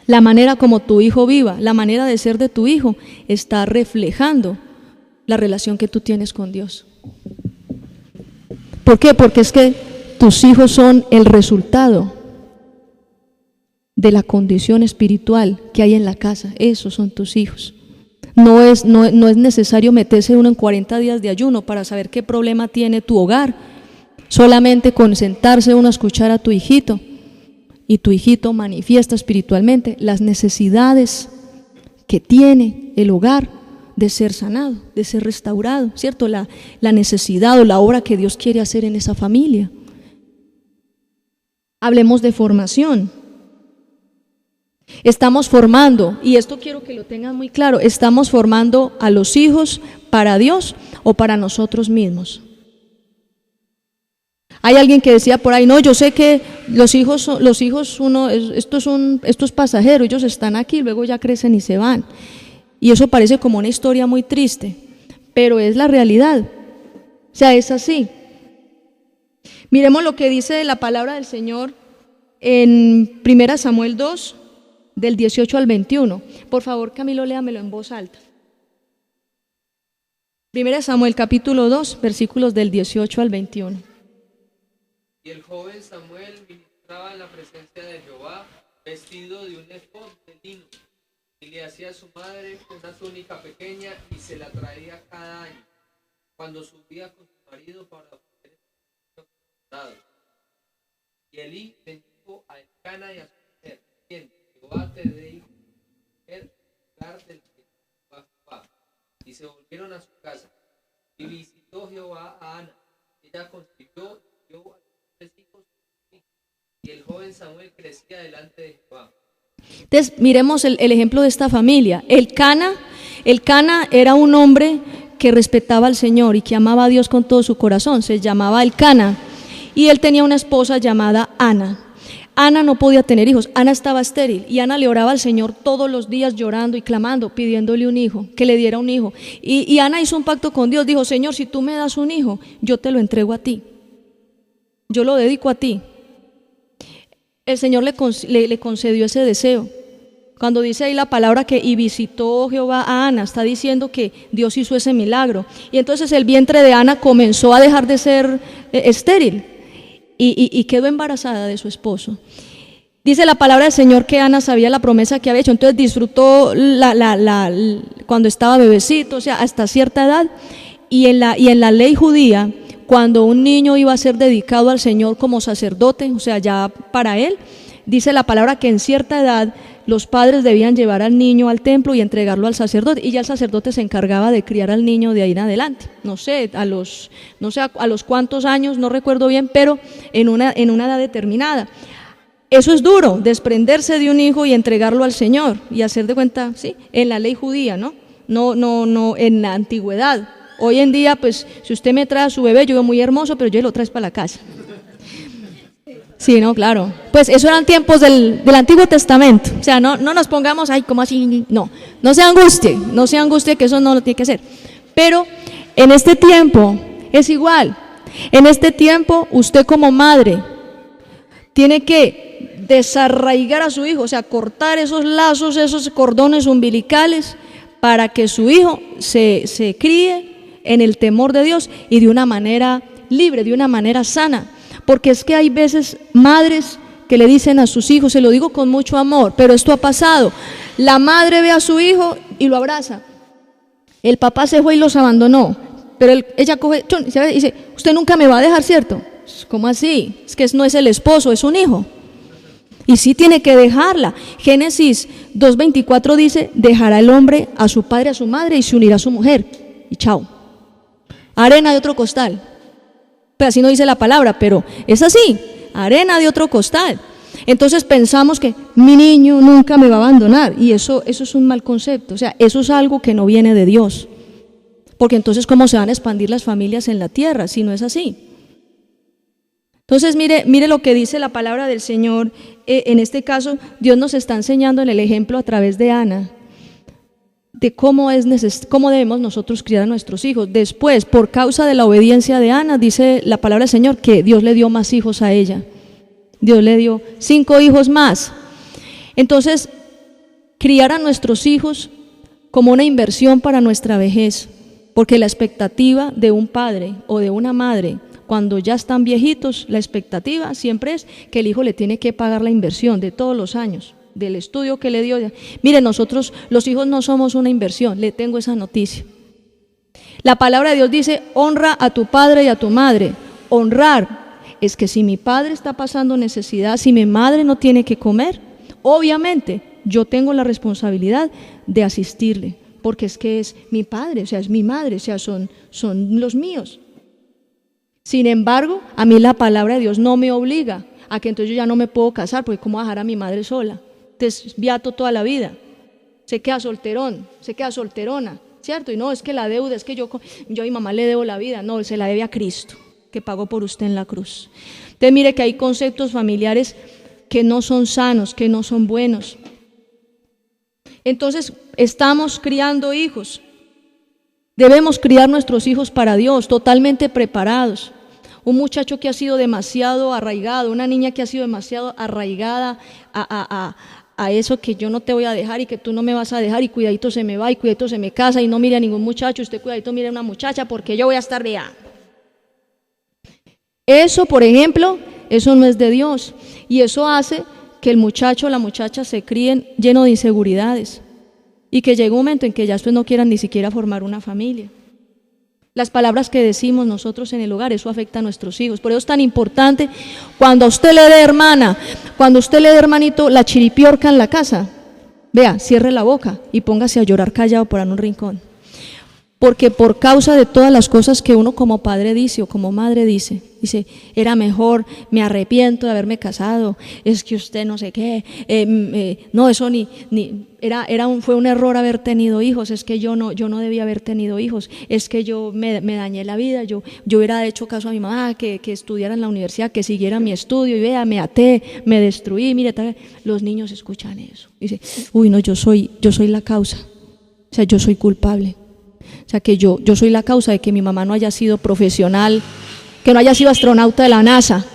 La manera como tu hijo viva, la manera de ser de tu hijo está reflejando la relación que tú tienes con Dios. ¿Por qué? Porque es que tus hijos son el resultado de la condición espiritual que hay en la casa. Esos son tus hijos. No es necesario meterse uno en 40 días de ayuno para saber qué problema tiene tu hogar. Solamente con sentarse uno a escuchar a tu hijito, y tu hijito manifiesta espiritualmente las necesidades que tiene el hogar de ser sanado, de ser restaurado, ¿cierto? La necesidad o la obra que Dios quiere hacer en esa familia. Hablemos de formación. Estamos formando, y esto quiero que lo tengan muy claro, estamos formando a los hijos para Dios o para nosotros mismos. Hay alguien que decía por ahí, no, yo sé que los hijos esto es pasajero, ellos están aquí, luego ya crecen y se van. Y eso parece como una historia muy triste, pero es la realidad. O sea, es así. Miremos lo que dice la palabra del Señor en 1 Samuel 2, del 18 al 21. Por favor, Camilo, léamelo en voz alta. 1 Samuel capítulo 2, versículos del 18 al 21. Y el joven Samuel ministraba en la presencia de Jehová, vestido de un efod de lino, y le hacía a su madre una túnica pequeña y se la traía cada año, cuando subía con su marido para ofrecer el sacrificio. Y Elí bendijo a Elcana y a su mujer, diciendo: Jehová te dé hijos, mujer, lugar del que Jehová. Y se volvieron a su casa. Y visitó Jehová a Ana. Ella concibió y dio a 3 hijos. Y el joven Samuel crecía delante de Jehová. Entonces, miremos el ejemplo de esta familia. Elcana era un hombre que respetaba al Señor y que amaba a Dios con todo su corazón. Se llamaba Elcana. Y él tenía una esposa llamada Ana. Ana no podía tener hijos, Ana estaba estéril y Ana le oraba al Señor todos los días llorando y clamando, pidiéndole un hijo, que le diera un hijo. Y Ana hizo un pacto con Dios, dijo: Señor, si tú me das un hijo, yo te lo entrego a ti, yo lo dedico a ti. El Señor le concedió ese deseo. Cuando dice ahí la palabra que y visitó Jehová a Ana, está diciendo que Dios hizo ese milagro. Y entonces el vientre de Ana comenzó a dejar de ser estéril. Y quedó embarazada de su esposo. Dice la palabra del Señor que Ana sabía la promesa que había hecho, entonces disfrutó cuando estaba bebecito, o sea, hasta cierta edad. Y en la ley judía, cuando un niño iba a ser dedicado al Señor como sacerdote, o sea, ya para él, dice la palabra que en cierta edad los padres debían llevar al niño al templo y entregarlo al sacerdote, y ya el sacerdote se encargaba de criar al niño de ahí en adelante. No sé a los cuántos años, no recuerdo bien, pero en una edad determinada. Eso es duro, desprenderse de un hijo y entregarlo al Señor y hacer de cuenta, sí, en la ley judía, ¿no? No en la antigüedad. Hoy en día, pues, si usted me trae a su bebé, yo veo muy hermoso, pero yo lo traes para la casa. Sí, no, claro. Pues eso eran tiempos del Antiguo Testamento. O sea, no nos pongamos, ay, ¿cómo así? No se angustie, que eso no lo tiene que hacer. Pero en este tiempo es igual. En este tiempo, usted como madre tiene que desarraigar a su hijo, o sea, cortar esos lazos, esos cordones umbilicales, para que su hijo se críe en el temor de Dios y de una manera libre, de una manera sana. Porque es que hay veces madres que le dicen a sus hijos, se lo digo con mucho amor, pero esto ha pasado. La madre ve a su hijo y lo abraza. El papá se fue y los abandonó, pero ella coge y dice: usted nunca me va a dejar, ¿cierto? ¿Cómo así? Es que no es el esposo, es un hijo. Y sí tiene que dejarla. Génesis 2:24 dice: dejará el hombre a su padre, a su madre, y se unirá a su mujer. Y chao. Arena de otro costal. Pero así no dice la palabra, pero es así, arena de otro costal. Entonces pensamos que mi niño nunca me va a abandonar, y eso es un mal concepto. O sea, eso es algo que no viene de Dios, porque entonces ¿cómo se van a expandir las familias en la tierra si no es así? Entonces mire lo que dice la palabra del Señor. En este caso Dios nos está enseñando en el ejemplo a través de Ana, de cómo debemos nosotros criar a nuestros hijos. Después, por causa de la obediencia de Ana, dice la palabra del Señor que Dios le dio más hijos a ella. Dios le dio 5 hijos más. Entonces, criar a nuestros hijos como una inversión para nuestra vejez, porque la expectativa de un padre o de una madre, cuando ya están viejitos, la expectativa siempre es que el hijo le tiene que pagar la inversión de todos los años, del estudio que le dio. Mire, nosotros los hijos no somos una inversión, le tengo esa noticia. La palabra de Dios dice, honra a tu padre y a tu madre. Honrar es que si mi padre está pasando necesidad, si mi madre no tiene que comer, obviamente yo tengo la responsabilidad de asistirle, porque es que es mi padre, o sea, es mi madre, o sea, son los míos. Sin embargo, a mí la palabra de Dios no me obliga a que entonces yo ya no me puedo casar, porque ¿cómo dejar a mi madre sola? Entonces, beato toda la vida, se queda solterón, se queda solterona, ¿cierto? Y no, es que la deuda, es que yo a mi mamá le debo la vida, no, se la debe a Cristo, que pagó por usted en la cruz. Entonces, mire que hay conceptos familiares que no son sanos, que no son buenos. Entonces, estamos criando hijos. Debemos criar nuestros hijos para Dios, totalmente preparados. Un muchacho que ha sido demasiado arraigado, una niña que ha sido demasiado arraigada a eso que yo no te voy a dejar y que tú no me vas a dejar y cuidadito se me va y cuidadito se me casa y no mire a ningún muchacho, usted cuidadito mire a una muchacha porque yo voy a estar bien. Eso, por ejemplo, eso no es de Dios y eso hace que el muchacho o la muchacha se críen lleno de inseguridades y que llegue un momento en que ya después no quieran ni siquiera formar una familia. Las palabras que decimos nosotros en el hogar, eso afecta a nuestros hijos. Por eso es tan importante cuando a usted le dé, hermana, cuando usted le dé, hermanito, la chiripiorca en la casa, vea, cierre la boca y póngase a llorar callado por en un rincón. Porque por causa de todas las cosas que uno como padre dice o como madre dice, era mejor, me arrepiento de haberme casado, es que usted no sé qué, no, eso fue un error haber tenido hijos, es que yo no debía haber tenido hijos, es que yo me dañé la vida, yo hubiera hecho caso a mi mamá, que estudiara en la universidad, que siguiera mi estudio, y vea, me até, me destruí, mire, los niños escuchan eso, dice, uy, no, yo soy la causa, o sea, yo soy culpable. O sea, que yo soy la causa de que mi mamá no haya sido profesional, que no haya sido astronauta de la NASA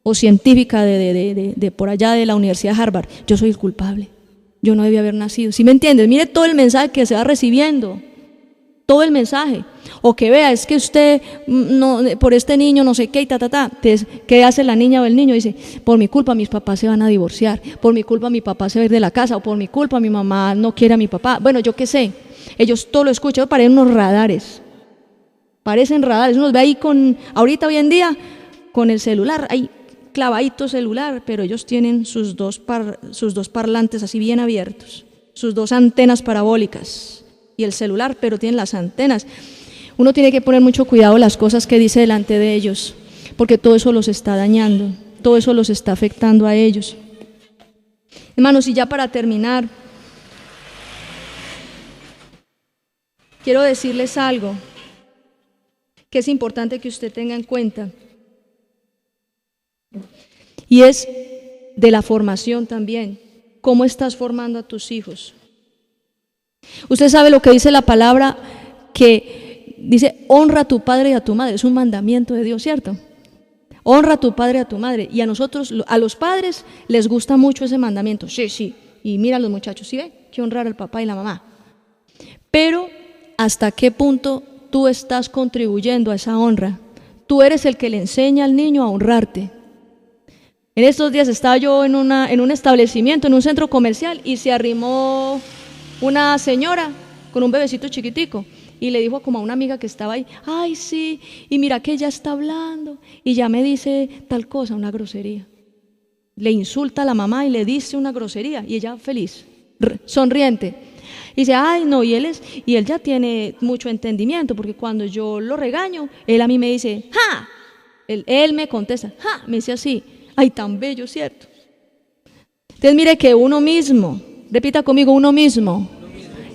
o científica de por allá de la Universidad de Harvard. Yo soy el culpable. Yo no debía haber nacido. ¿Sí me entiendes? Mire todo el mensaje que se va recibiendo. Todo el mensaje. O que vea, es que usted, no, por este niño no sé qué y Entonces, ¿qué hace la niña o el niño? Dice, por mi culpa mis papás se van a divorciar, por mi culpa mi papá se va a ir de la casa, o por mi culpa mi mamá no quiere a mi papá. Bueno, yo qué sé. Ellos todo lo escuchan, parecen unos radares. Parecen radares. Uno los ve ahí ahorita hoy en día, con el celular, ahí clavadito celular, pero ellos tienen sus dos parlantes así bien abiertos, sus dos antenas parabólicas y el celular, pero tienen las antenas. Uno tiene que poner mucho cuidado las cosas que dice delante de ellos, porque todo eso los está dañando, todo eso los está afectando a ellos. Hermanos, y ya para terminar, quiero decirles algo que es importante que usted tenga en cuenta, y es de la formación también. ¿Cómo estás formando a tus hijos? Usted sabe lo que dice la palabra, que dice, honra a tu padre y a tu madre. Es un mandamiento de Dios, ¿cierto? Honra a tu padre y a tu madre. Y a nosotros, a los padres, les gusta mucho ese mandamiento. Sí. Y mira a los muchachos, ¿sí ve? Que honrar al papá y la mamá. Pero, ¿hasta qué punto tú estás contribuyendo a esa honra? Tú eres el que le enseña al niño a honrarte. En estos días estaba yo en un establecimiento, en un centro comercial, y se arrimó una señora con un bebecito chiquitico y le dijo como a una amiga que estaba ahí, ay sí, y mira que ella está hablando y ya me dice tal cosa, una grosería. Le insulta a la mamá y le dice una grosería y ella feliz, sonriente. Y dice, ay no, y él ya tiene mucho entendimiento, porque cuando yo lo regaño, él a mí me dice, ¡ja! Él me contesta, ¡ja! Me dice así, ay tan bello, ¿cierto? Entonces mire que uno mismo, repita conmigo, uno mismo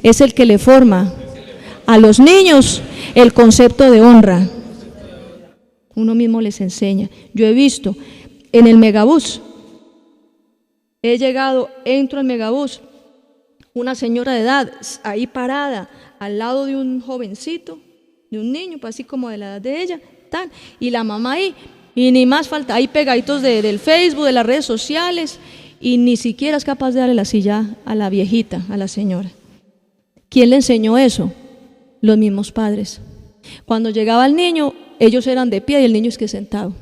es el que le forma a los niños el concepto de honra. Uno mismo les enseña. Yo he visto en el megabús, entro al megabús, una señora de edad ahí parada al lado de un jovencito, de un niño, pues así como de la edad de ella, y la mamá ahí, y ni más falta, ahí pegaditos del Facebook, de las redes sociales, y ni siquiera es capaz de darle la silla a la viejita, a la señora. ¿Quién le enseñó eso? Los mismos padres. Cuando llegaba el niño, ellos eran de pie y el niño es que sentado.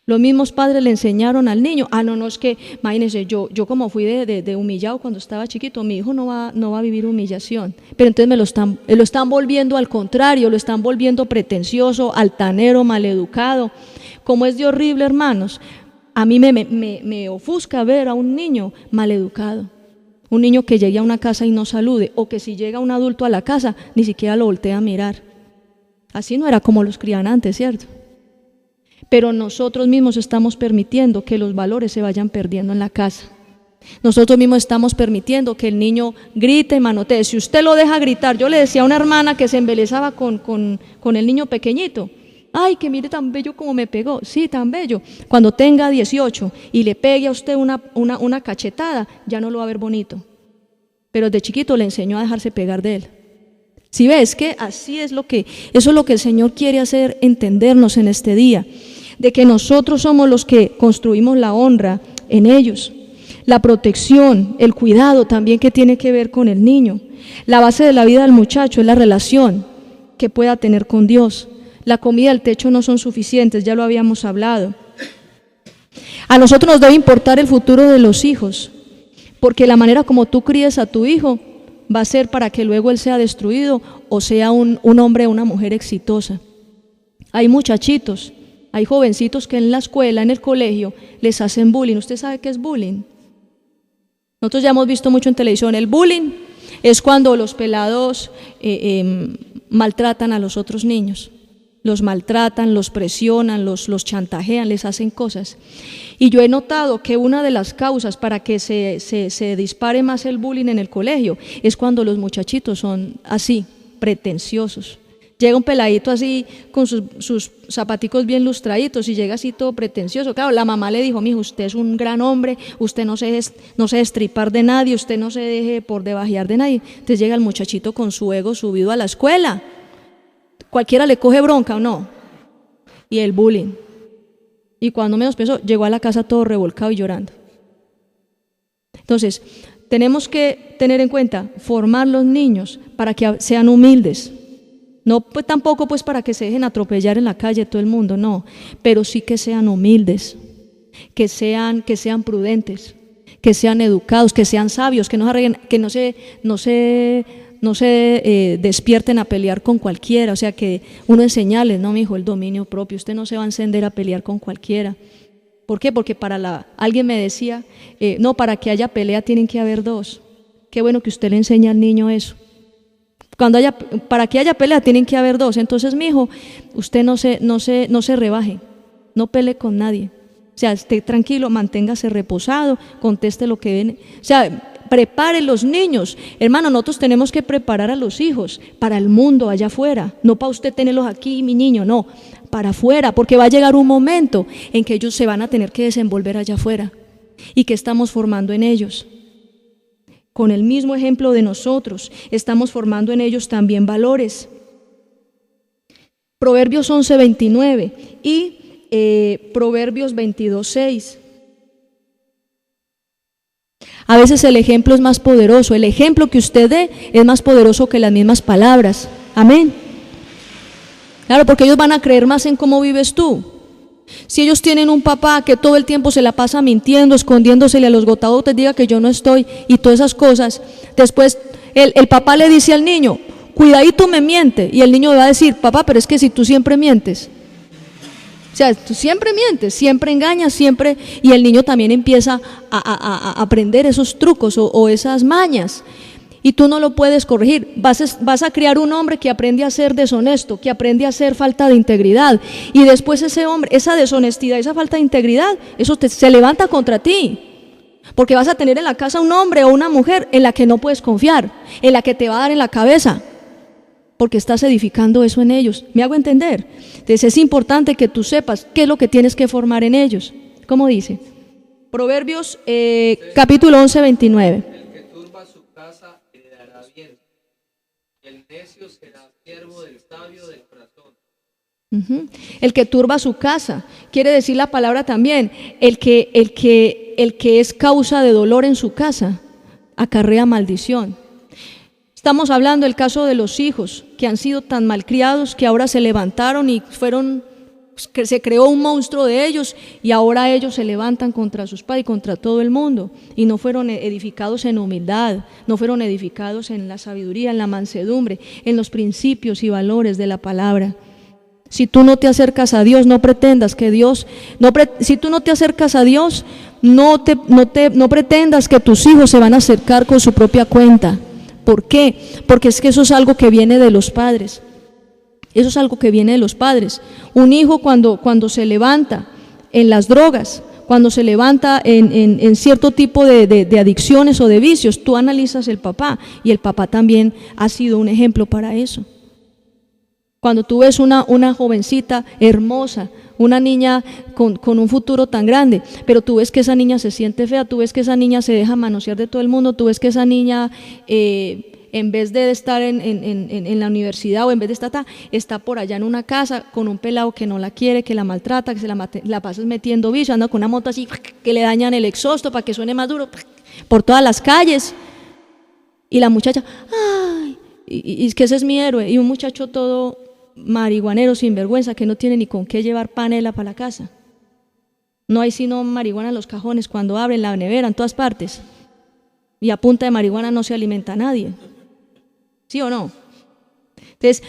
Los mismos padres le enseñaron al niño, no, es que, imagínense, yo como fui de humillado cuando estaba chiquito, mi hijo no va a vivir humillación, pero entonces lo están volviendo al contrario, lo están volviendo pretencioso, altanero, maleducado. Como es de horrible, hermanos, a mí me ofusca ver a un niño maleducado, un niño que llegue a una casa y no salude, o que si llega un adulto a la casa, ni siquiera lo voltea a mirar. Así no era como los crían antes, ¿cierto? Pero nosotros mismos estamos permitiendo que los valores se vayan perdiendo en la casa. Nosotros mismos estamos permitiendo que el niño grite y manotee. Si usted lo deja gritar, yo le decía a una hermana que se embelezaba con el niño pequeñito, ay, que mire tan bello como me pegó. Sí, tan bello. Cuando tenga 18 y le pegue a usted una cachetada, ya no lo va a ver bonito. Pero de chiquito le enseñó a dejarse pegar de él. Si ves que así es eso es lo que el Señor quiere hacer entendernos en este día, de que nosotros somos los que construimos la honra en ellos, la protección, el cuidado también que tiene que ver con el niño. La base de la vida del muchacho es la relación que pueda tener con Dios. La comida y el techo no son suficientes, ya lo habíamos hablado. A nosotros nos debe importar el futuro de los hijos, porque la manera como tú críes a tu hijo va a ser para que luego él sea destruido o sea un hombre o una mujer exitosa. Hay muchachitos, hay jovencitos que en la escuela, en el colegio, les hacen bullying. ¿Usted sabe qué es bullying? Nosotros ya hemos visto mucho en televisión. El bullying es cuando los pelados maltratan a los otros niños. Los maltratan, los presionan, los chantajean, les hacen cosas. Y yo he notado que una de las causas para que se dispare más el bullying en el colegio es cuando los muchachitos son así, pretenciosos. Llega un peladito así con sus zapaticos bien lustraditos y llega así todo pretencioso. Claro, la mamá le dijo, mijo, usted es un gran hombre, usted no se destripar de nadie, usted no se deje por debajear de nadie. Entonces llega el muchachito con su ego subido a la escuela. Cualquiera le coge bronca o no. Y el bullying. Y cuando menos pensó, llegó a la casa todo revolcado y llorando. Entonces, tenemos que tener en cuenta, formar los niños para que sean humildes. No pues, tampoco pues para que se dejen atropellar en la calle todo el mundo, no. Pero sí que sean humildes, que sean prudentes, que sean educados, que sean sabios, que no se despierten a pelear con cualquiera, o sea que uno enseñarles, no, mi hijo, el dominio propio, usted no se va a encender a pelear con cualquiera. ¿Por qué? Porque alguien me decía, no, para que haya pelea tienen que haber dos. Qué bueno que usted le enseña al niño eso. Para que haya pelea tienen que haber dos. Entonces, mi hijo, usted no se rebaje, no pelee con nadie. O sea, esté tranquilo, manténgase reposado, conteste lo que viene. O sea, prepare los niños. Hermano, nosotros tenemos que preparar a los hijos para el mundo allá afuera. No para usted tenerlos aquí, mi niño, no. Para afuera, porque va a llegar un momento en que ellos se van a tener que desenvolver allá afuera. ¿Y qué estamos formando en ellos? Con el mismo ejemplo de nosotros, estamos formando en ellos también valores. Proverbios 11:29 y Proverbios 22:6. A veces el ejemplo es más poderoso, el ejemplo que usted dé es más poderoso que las mismas palabras. Amén. Claro, porque ellos van a creer más en cómo vives tú. Si ellos tienen un papá que todo el tiempo se la pasa mintiendo, escondiéndosele a los gotagotes, diga que yo no estoy y todas esas cosas, después el papá le dice al niño, cuidadito me miente, y el niño va a decir, papá, pero es que si tú siempre mientes. O sea, tú siempre mientes, siempre engañas, siempre, y el niño también empieza a aprender esos trucos o esas mañas. Y tú no lo puedes corregir. Vas a criar un hombre que aprende a ser deshonesto, que aprende a ser falta de integridad. Y después ese hombre, esa deshonestidad, esa falta de integridad, eso se levanta contra ti. Porque vas a tener en la casa un hombre o una mujer en la que no puedes confiar, en la que te va a dar en la cabeza. Porque estás edificando eso en ellos. ¿Me hago entender? Entonces es importante que tú sepas qué es lo que tienes que formar en ellos. ¿Cómo dice? Proverbios capítulo 11:29. El necio será siervo del sabio del corazón. El que turba su casa, quiere decir la palabra también, el que el que es causa de dolor en su casa acarrea maldición. Estamos hablando del caso de los hijos que han sido tan malcriados que ahora se levantaron y que se creó un monstruo de ellos y ahora ellos se levantan contra sus padres y contra todo el mundo y no fueron edificados en humildad, no fueron edificados en la sabiduría, en la mansedumbre, en los principios y valores de la palabra. Si tú no te acercas a Dios, no pretendas que Dios, si tú no te acercas a Dios, no pretendas que tus hijos se van a acercar con su propia cuenta. ¿Por qué? Porque es que eso es algo que viene de los padres. Eso es algo que viene de los padres. Un hijo cuando se levanta en las drogas, cuando se levanta en cierto tipo de adicciones o de vicios, tú analizas el papá y el papá también ha sido un ejemplo para eso. Cuando tú ves una jovencita hermosa, una niña con un futuro tan grande, pero tú ves que esa niña se siente fea, tú ves que esa niña se deja manosear de todo el mundo, tú ves que esa niña en vez de estar en la universidad o en vez de estar, está por allá en una casa con un pelado que no la quiere, que la maltrata, que se la pasas metiendo vicio, anda con una moto así que le dañan el exhausto para que suene más duro por todas las calles. Y la muchacha, ¡ay! Y es que ese es mi héroe. Y un muchacho todo marihuanero, sinvergüenza, que no tiene ni con qué llevar panela para la casa. No hay sino marihuana en los cajones, cuando abren la nevera, en todas partes. Y a punta de marihuana no se alimenta nadie. ¿Sí o no? Entonces,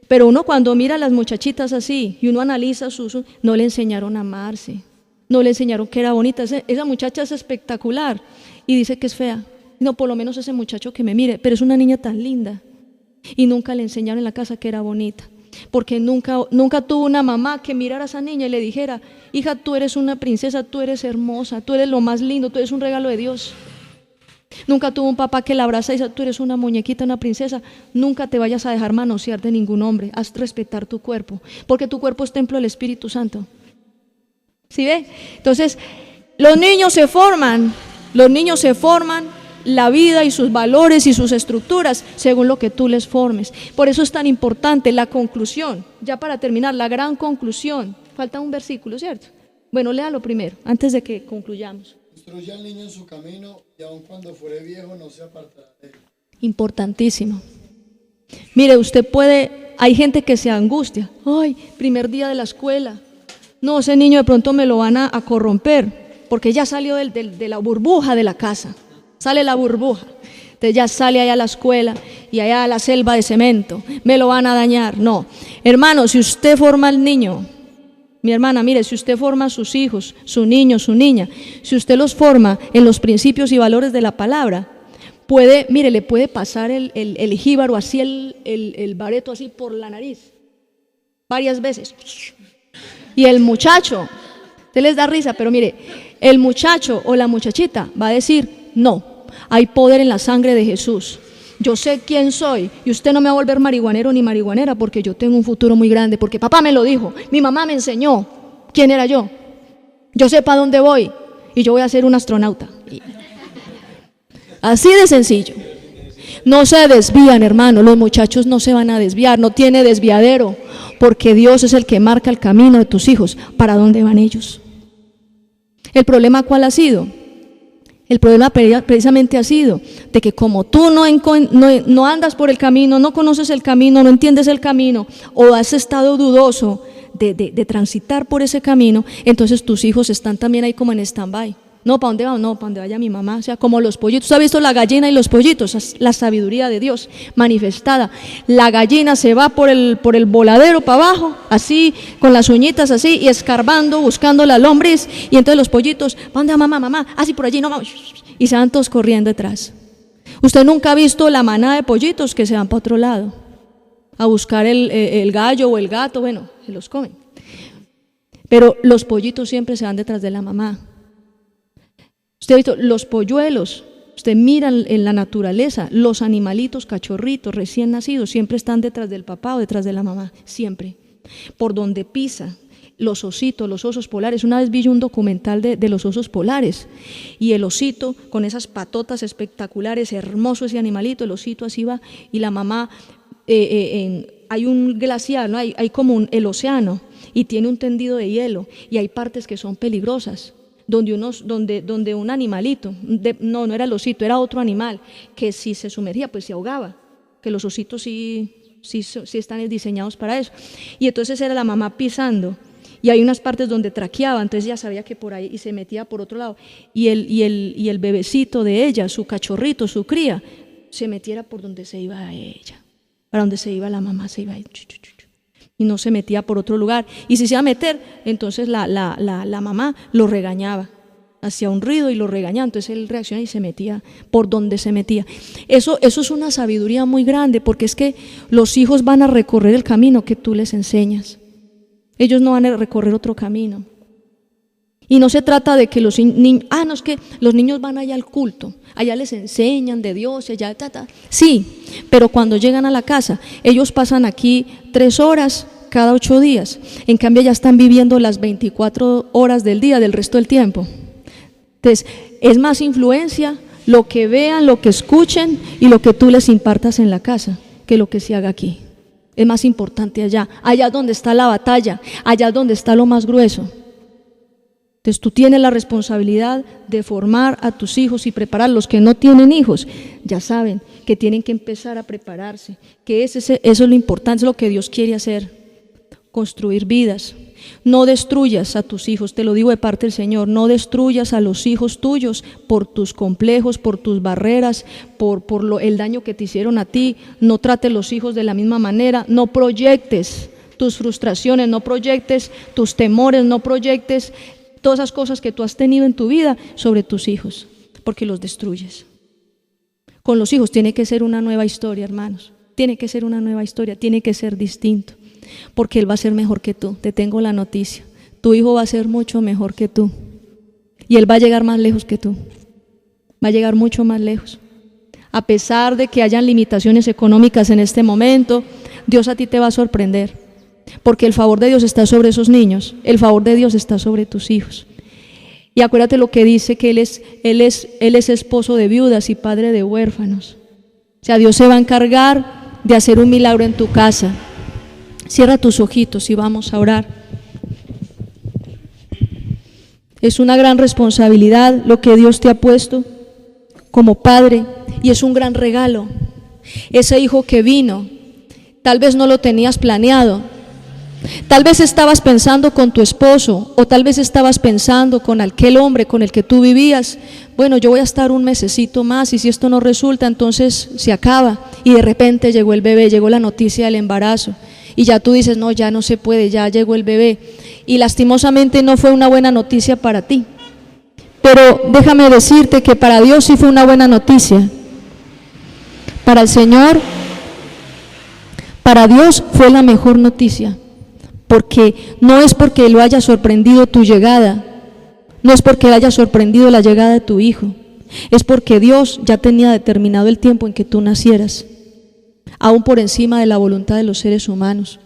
pero uno cuando mira a las muchachitas así y uno analiza no le enseñaron a amarse, no le enseñaron que era bonita. Esa muchacha es espectacular y dice que es fea. No, por lo menos ese muchacho que me mire, pero es una niña tan linda. Y nunca le enseñaron en la casa que era bonita, porque nunca tuvo una mamá que mirara a esa niña y le dijera: hija, tú eres una princesa, tú eres hermosa, tú eres lo más lindo, tú eres un regalo de Dios. Nunca tuvo un papá que la abraza y dice: tú eres una muñequita, una princesa, nunca te vayas a dejar manosear de ningún hombre, haz respetar tu cuerpo, porque tu cuerpo es templo del Espíritu Santo. ¿Sí ve? Entonces, los niños se forman la vida y sus valores y sus estructuras según lo que tú les formes. Por eso es tan importante la conclusión. Ya para terminar, la gran conclusión. Falta un versículo, ¿cierto? Bueno, léalo primero, antes de que concluyamos. Instruye al niño en su camino y aun cuando fuere viejo no se apartará de él. Importantísimo. Mire, hay gente que se angustia. Ay, primer día de la escuela. No, ese niño de pronto me lo van a corromper, porque ya salió de la burbuja de la casa. Sale la burbuja, entonces ya sale allá a la escuela y allá a la selva de cemento, me lo van a dañar. No, hermano, si usted forma al niño, mi hermana, mire, si usted forma a sus hijos, su niño, su niña, si usted los forma en los principios y valores de la palabra, le puede pasar el jíbaro así, el bareto así por la nariz, varias veces. Y el muchacho, usted les da risa, pero mire, el muchacho o la muchachita va a decir: no, hay poder en la sangre de Jesús. Yo sé quién soy y usted no me va a volver marihuanero ni marihuanera, porque yo tengo un futuro muy grande, porque papá me lo dijo, mi mamá me enseñó quién era yo. Yo sé para dónde voy y yo voy a ser un astronauta. Así de sencillo. No se desvían, hermano, los muchachos no se van a desviar, no tiene desviadero, porque Dios es el que marca el camino de tus hijos, para dónde van ellos. ¿El problema cuál ha sido? El problema precisamente ha sido de que como tú no andas por el camino, no conoces el camino, no entiendes el camino, o has estado dudoso de transitar por ese camino, entonces tus hijos están también ahí como en stand-by. No, ¿para dónde va? No, para dónde vaya mi mamá. O sea, como los pollitos. ¿Usted ha visto la gallina y los pollitos? Es la sabiduría de Dios manifestada. La gallina se va por el voladero para abajo, así, con las uñitas así, y escarbando, buscando la lombriz. Y entonces los pollitos: ¿para dónde va mamá? Así por allí, no vamos. Y se van todos corriendo detrás. Usted nunca ha visto la manada de pollitos que se van para otro lado a buscar el gallo o el gato. Bueno, se los comen. Pero los pollitos siempre se van detrás de la mamá. Usted ha visto los polluelos, usted mira en la naturaleza, los animalitos, cachorritos, recién nacidos, siempre están detrás del papá o detrás de la mamá, siempre. Por donde pisa, los ositos, los osos polares. Una vez vi yo un documental de los osos polares, y el osito con esas patotas espectaculares, hermoso ese animalito, el osito así va, y la mamá, hay un glaciar, ¿no? Hay como el océano, y tiene un tendido de hielo, y hay partes que son peligrosas. donde un animalito, no era el osito, era otro animal, que si se sumergía pues se ahogaba, que los ositos sí están diseñados para eso. Y entonces era la mamá pisando, y hay unas partes donde traqueaba, entonces ella sabía que por ahí y se metía por otro lado, y el bebecito de ella, su cachorrito, su cría, se metiera por donde se iba ella, para donde se iba la mamá, se iba ahí, y no se metía por otro lugar. Y si se iba a meter, entonces la mamá lo regañaba, hacía un ruido y lo regañaba, entonces él reaccionaba y se metía por donde se metía. Eso es una sabiduría muy grande, porque es que los hijos van a recorrer el camino que tú les enseñas. Ellos no van a recorrer otro camino. Y no se trata de que los niños, no es que los niños van allá al culto, allá les enseñan de Dios, allá, sí, pero cuando llegan a la casa, ellos pasan aquí 3 horas cada 8 días, en cambio ya están viviendo las 24 horas del día, del resto del tiempo. Entonces, es más influencia lo que vean, lo que escuchen y lo que tú les impartas en la casa, que lo que se haga aquí. Es más importante allá es donde está la batalla, allá es donde está lo más grueso. Entonces tú tienes la responsabilidad de formar a tus hijos y preparar. Los que no tienen hijos ya saben que tienen que empezar a prepararse, que eso es lo importante, es lo que Dios quiere hacer, construir vidas. No destruyas a tus hijos, te lo digo de parte del Señor, no destruyas a los hijos tuyos por tus complejos, por tus barreras, por el daño que te hicieron a ti. No trates los hijos de la misma manera, no proyectes tus frustraciones, no proyectes tus temores, no proyectes todas esas cosas que tú has tenido en tu vida sobre tus hijos, porque los destruyes. Con los hijos tiene que ser una nueva historia, hermanos, tiene que ser una nueva historia, tiene que ser distinto, porque él va a ser mejor que tú. Te tengo la noticia, tu hijo va a ser mucho mejor que tú, y él va a llegar más lejos que tú, va a llegar mucho más lejos. A pesar de que hayan limitaciones económicas en este momento, Dios a ti te va a sorprender, porque el favor de Dios está sobre esos niños, el favor de Dios está sobre tus hijos. Y acuérdate lo que dice, que Él es esposo de viudas y padre de huérfanos. O sea, Dios se va a encargar de hacer un milagro en tu casa. Cierra tus ojitos y vamos a orar. Es una gran responsabilidad lo que Dios te ha puesto como padre, y es un gran regalo. Ese hijo que vino, tal vez no lo tenías planeado. Tal vez estabas pensando con tu esposo, o tal vez estabas pensando con aquel hombre con el que tú vivías, bueno, yo voy a estar un mesecito más, y si esto no resulta, entonces se acaba. Y de repente llegó el bebé, llegó la noticia del embarazo, y ya tú dices, no, ya no se puede, ya llegó el bebé, y lastimosamente no fue una buena noticia para ti. Pero déjame decirte que para Dios sí fue una buena noticia. Para el Señor, para Dios fue la mejor noticia. Porque no es porque lo haya sorprendido tu llegada, no es porque le haya sorprendido la llegada de tu hijo, es porque Dios ya tenía determinado el tiempo en que tú nacieras, aún por encima de la voluntad de los seres humanos.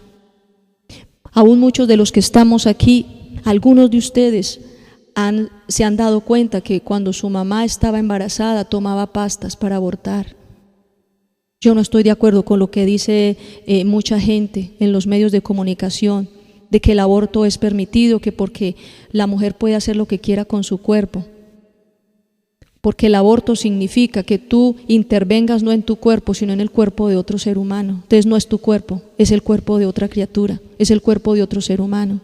Aún muchos de los que estamos aquí, algunos de ustedes se han dado cuenta que cuando su mamá estaba embarazada tomaba pastas para abortar. Yo no estoy de acuerdo con lo que dice mucha gente en los medios de comunicación, de que el aborto es permitido, que porque la mujer puede hacer lo que quiera con su cuerpo. Porque el aborto significa que tú intervengas no en tu cuerpo, sino en el cuerpo de otro ser humano. Entonces no es tu cuerpo, es el cuerpo de otra criatura, es el cuerpo de otro ser humano.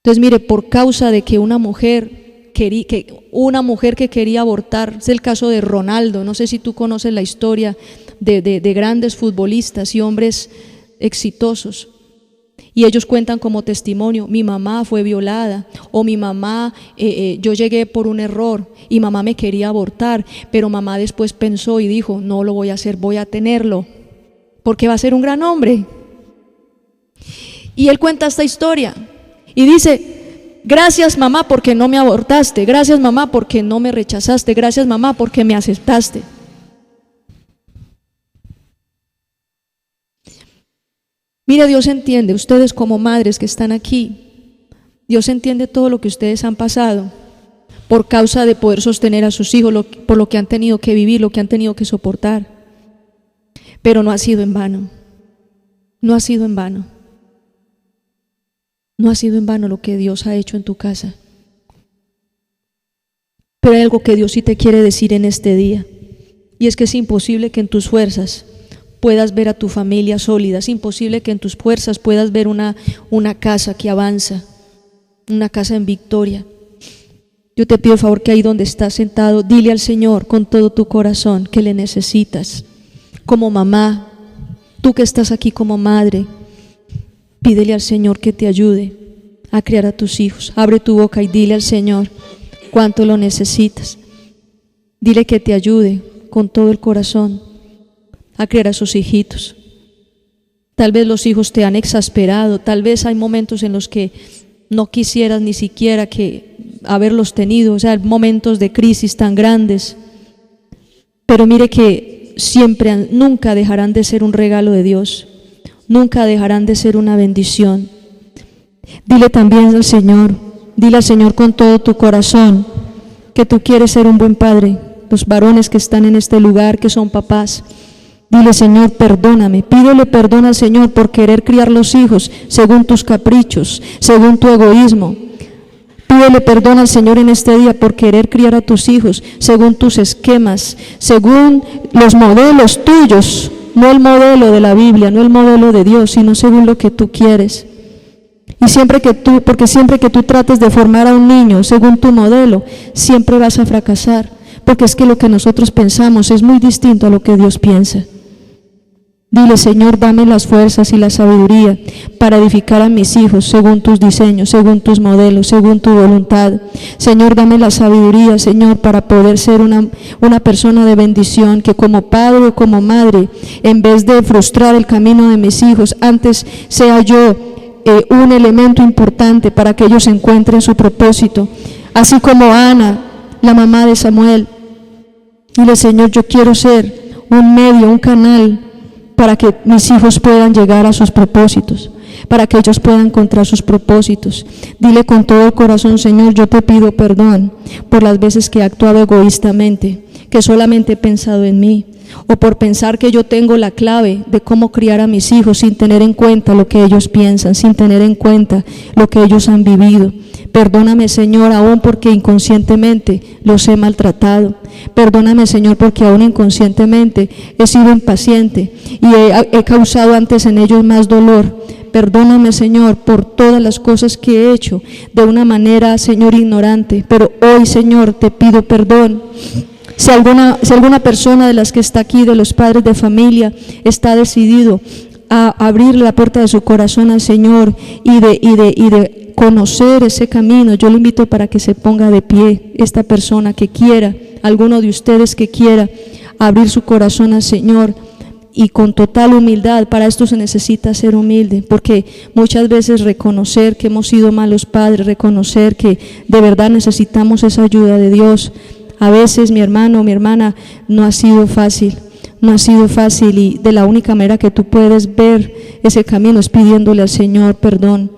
Entonces mire, por causa de que una mujer que quería abortar, es el caso de Ronaldo, no sé si tú conoces la historia de grandes futbolistas y hombres exitosos, y ellos cuentan como testimonio, mi mamá fue violada, o mi mamá, yo llegué por un error y mamá me quería abortar, pero mamá después pensó y dijo, no lo voy a hacer, voy a tenerlo, porque va a ser un gran hombre. Y él cuenta esta historia y dice, gracias mamá porque no me abortaste, gracias mamá porque no me rechazaste, gracias mamá porque me aceptaste. Mira, Dios entiende, ustedes como madres que están aquí, Dios entiende todo lo que ustedes han pasado por causa de poder sostener a sus hijos, por lo que han tenido que vivir, lo que han tenido que soportar. Pero no ha sido en vano, no ha sido en vano. No ha sido en vano lo que Dios ha hecho en tu casa. Pero hay algo que Dios sí te quiere decir en este día, y es que es imposible que en tus fuerzas puedas ver a tu familia sólida, es imposible que en tus fuerzas puedas ver una casa que avanza, una casa en victoria. Yo te pido el favor que ahí donde estás sentado, dile al Señor con todo tu corazón que le necesitas. Como mamá, tú que estás aquí como madre, pídele al Señor que te ayude a criar a tus hijos. Abre tu boca y dile al Señor cuánto lo necesitas. Dile que te ayude con todo el corazón a criar a sus hijitos. Tal vez los hijos te han exasperado, tal vez hay momentos en los que no quisieras ni siquiera que haberlos tenido, o sea, momentos de crisis tan grandes. Pero mire que siempre, nunca dejarán de ser un regalo de Dios, nunca dejarán de ser una bendición. Dile también al Señor, dile al Señor con todo tu corazón que tú quieres ser un buen padre. Los varones que están en este lugar, que son papás, dile: Señor, perdóname. Pídele perdón al Señor por querer criar los hijos según tus caprichos, según tu egoísmo. Pídele perdón al Señor en este día por querer criar a tus hijos según tus esquemas, según los modelos tuyos, no el modelo de la Biblia, no el modelo de Dios, sino según lo que tú quieres. Y porque siempre que tú trates de formar a un niño según tu modelo, siempre vas a fracasar, porque es que lo que nosotros pensamos es muy distinto a lo que Dios piensa. Dile: Señor, dame las fuerzas y la sabiduría para edificar a mis hijos según tus diseños, según tus modelos, según tu voluntad. Señor, dame la sabiduría, Señor, para poder ser una persona de bendición, que como padre o como madre, en vez de frustrar el camino de mis hijos, antes sea yo un elemento importante para que ellos encuentren su propósito. Así como Ana, la mamá de Samuel. Dile: Señor, yo quiero ser un medio, un canal para que mis hijos puedan llegar a sus propósitos, para que ellos puedan encontrar sus propósitos. Dile con todo el corazón: Señor, yo te pido perdón por las veces que he actuado egoístamente, que solamente he pensado en mí, o por pensar que yo tengo la clave de cómo criar a mis hijos sin tener en cuenta lo que ellos piensan, sin tener en cuenta lo que ellos han vivido. Perdóname, Señor, aún porque inconscientemente los he maltratado. Perdóname, Señor, porque aún inconscientemente he sido impaciente y he causado antes en ellos más dolor. Perdóname, Señor, por todas las cosas que he hecho de una manera, Señor, ignorante. Pero hoy, Señor, te pido perdón. Si alguna persona de las que está aquí, de los padres de familia, está decidido a abrirle la puerta de su corazón al Señor y de conocer ese camino, yo le invito para que se ponga de pie. Esta persona que quiera, alguno de ustedes que quiera abrir su corazón al Señor, y con total humildad. Para esto se necesita ser humilde, porque muchas veces reconocer que hemos sido malos padres, reconocer que de verdad necesitamos esa ayuda de Dios, a veces, mi hermano, mi hermana, no ha sido fácil, y de la única manera que tú puedes ver ese camino es pidiéndole al Señor perdón,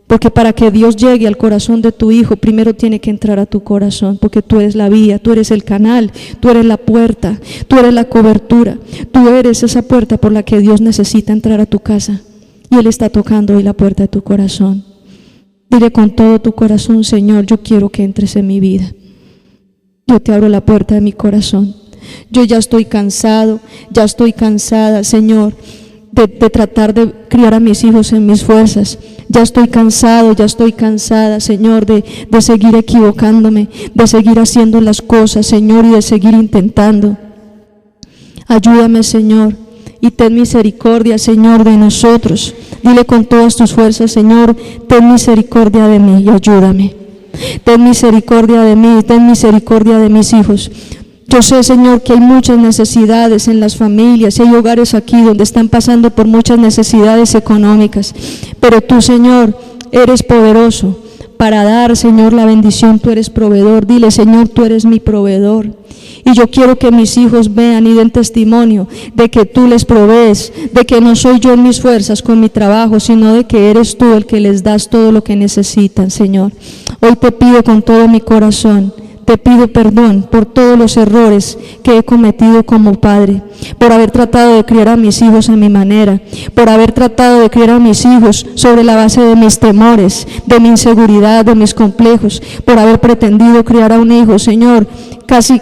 porque para que Dios llegue al corazón de tu hijo, primero tiene que entrar a tu corazón, porque tú eres la vía, tú eres el canal, tú eres la puerta, tú eres la cobertura, tú eres esa puerta por la que Dios necesita entrar a tu casa, y Él está tocando hoy la puerta de tu corazón. Dile con todo tu corazón: Señor, yo quiero que entres en mi vida. Yo te abro la puerta de mi corazón. Yo ya estoy cansado, ya estoy cansada, Señor, de tratar de criar a mis hijos en mis fuerzas. Ya estoy cansado, ya estoy cansada, Señor, de seguir equivocándome, de seguir haciendo las cosas, Señor, y de seguir intentando. Ayúdame, Señor, y ten misericordia, Señor, de nosotros. Dile con todas tus fuerzas: Señor, ten misericordia de mí y ayúdame. Ten misericordia de mí, ten misericordia de mis hijos. Yo sé, Señor, que hay muchas necesidades en las familias, y hay hogares aquí donde están pasando por muchas necesidades económicas, pero tú, Señor, eres poderoso para dar, Señor, la bendición. Tú eres proveedor. Dile: Señor, tú eres mi proveedor. Y yo quiero que mis hijos vean y den testimonio de que tú les provees, de que no soy yo en mis fuerzas con mi trabajo, sino de que eres tú el que les das todo lo que necesitan, Señor. Hoy te pido con todo mi corazón, te pido perdón por todos los errores que he cometido como padre, por haber tratado de criar a mis hijos a mi manera, por haber tratado de criar a mis hijos sobre la base de mis temores, de mi inseguridad, de mis complejos, por haber pretendido criar a un hijo, Señor, casi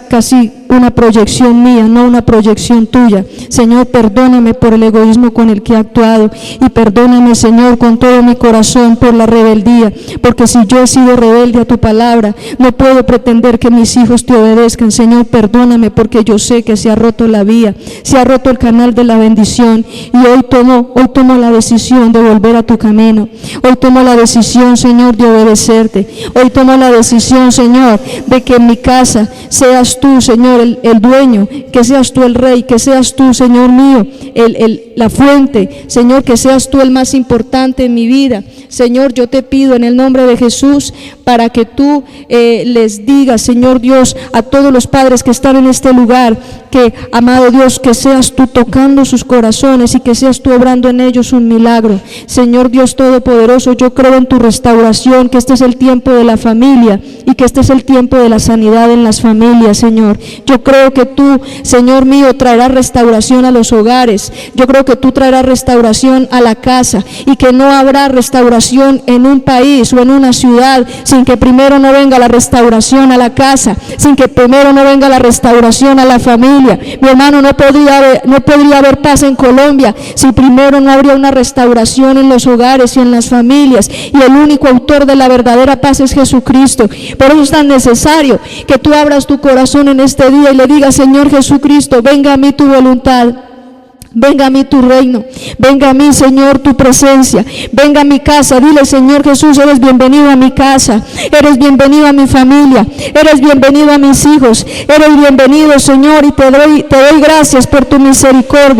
una proyección mía, no una proyección tuya. Señor, perdóname por el egoísmo con el que he actuado, y perdóname, Señor, con todo mi corazón por la rebeldía, porque si yo he sido rebelde a tu palabra, no puedo pretender que mis hijos te obedezcan. Señor, perdóname, porque yo sé que se ha roto la vía, se ha roto el canal de la bendición, y hoy tomo la decisión de volver a tu camino. Hoy tomo la decisión, Señor, de obedecerte. Hoy tomo la decisión, Señor, de que en mi casa seas tú, Señor, el dueño, que seas tú el rey, que seas tú, Señor mío, la fuente, Señor, que seas tú el más importante en mi vida. Señor, yo te pido en el nombre de Jesús para que tú les digas, Señor Dios, a todos los padres que están en este lugar, que, amado Dios, que seas tú tocando sus corazones y que seas tú obrando en ellos un milagro. Señor Dios Todopoderoso, yo creo en tu restauración, que este es el tiempo de la familia y que este es el tiempo de la sanidad en las familias, Señor. Yo creo que tú, Señor mío, traerás restauración a los hogares. Yo creo que tú traerás restauración a la casa, y que no habrá restauración en un país o en una ciudad sin que primero no venga la restauración a la casa, sin que primero no venga la restauración a la familia. Mi hermano, no podría haber paz en Colombia si primero no habría una restauración en los hogares y en las familias, y el único autor de la verdadera paz es Jesucristo. Por eso es tan necesario que tú abras tu corazón en este día y le digas: Señor Jesucristo, venga a mí tu voluntad, venga a mí tu reino, venga a mí, Señor, tu presencia, venga a mi casa. Dile: Señor Jesús, eres bienvenido a mi casa, eres bienvenido a mi familia, eres bienvenido a mis hijos, eres bienvenido, Señor, y te doy gracias por tu misericordia.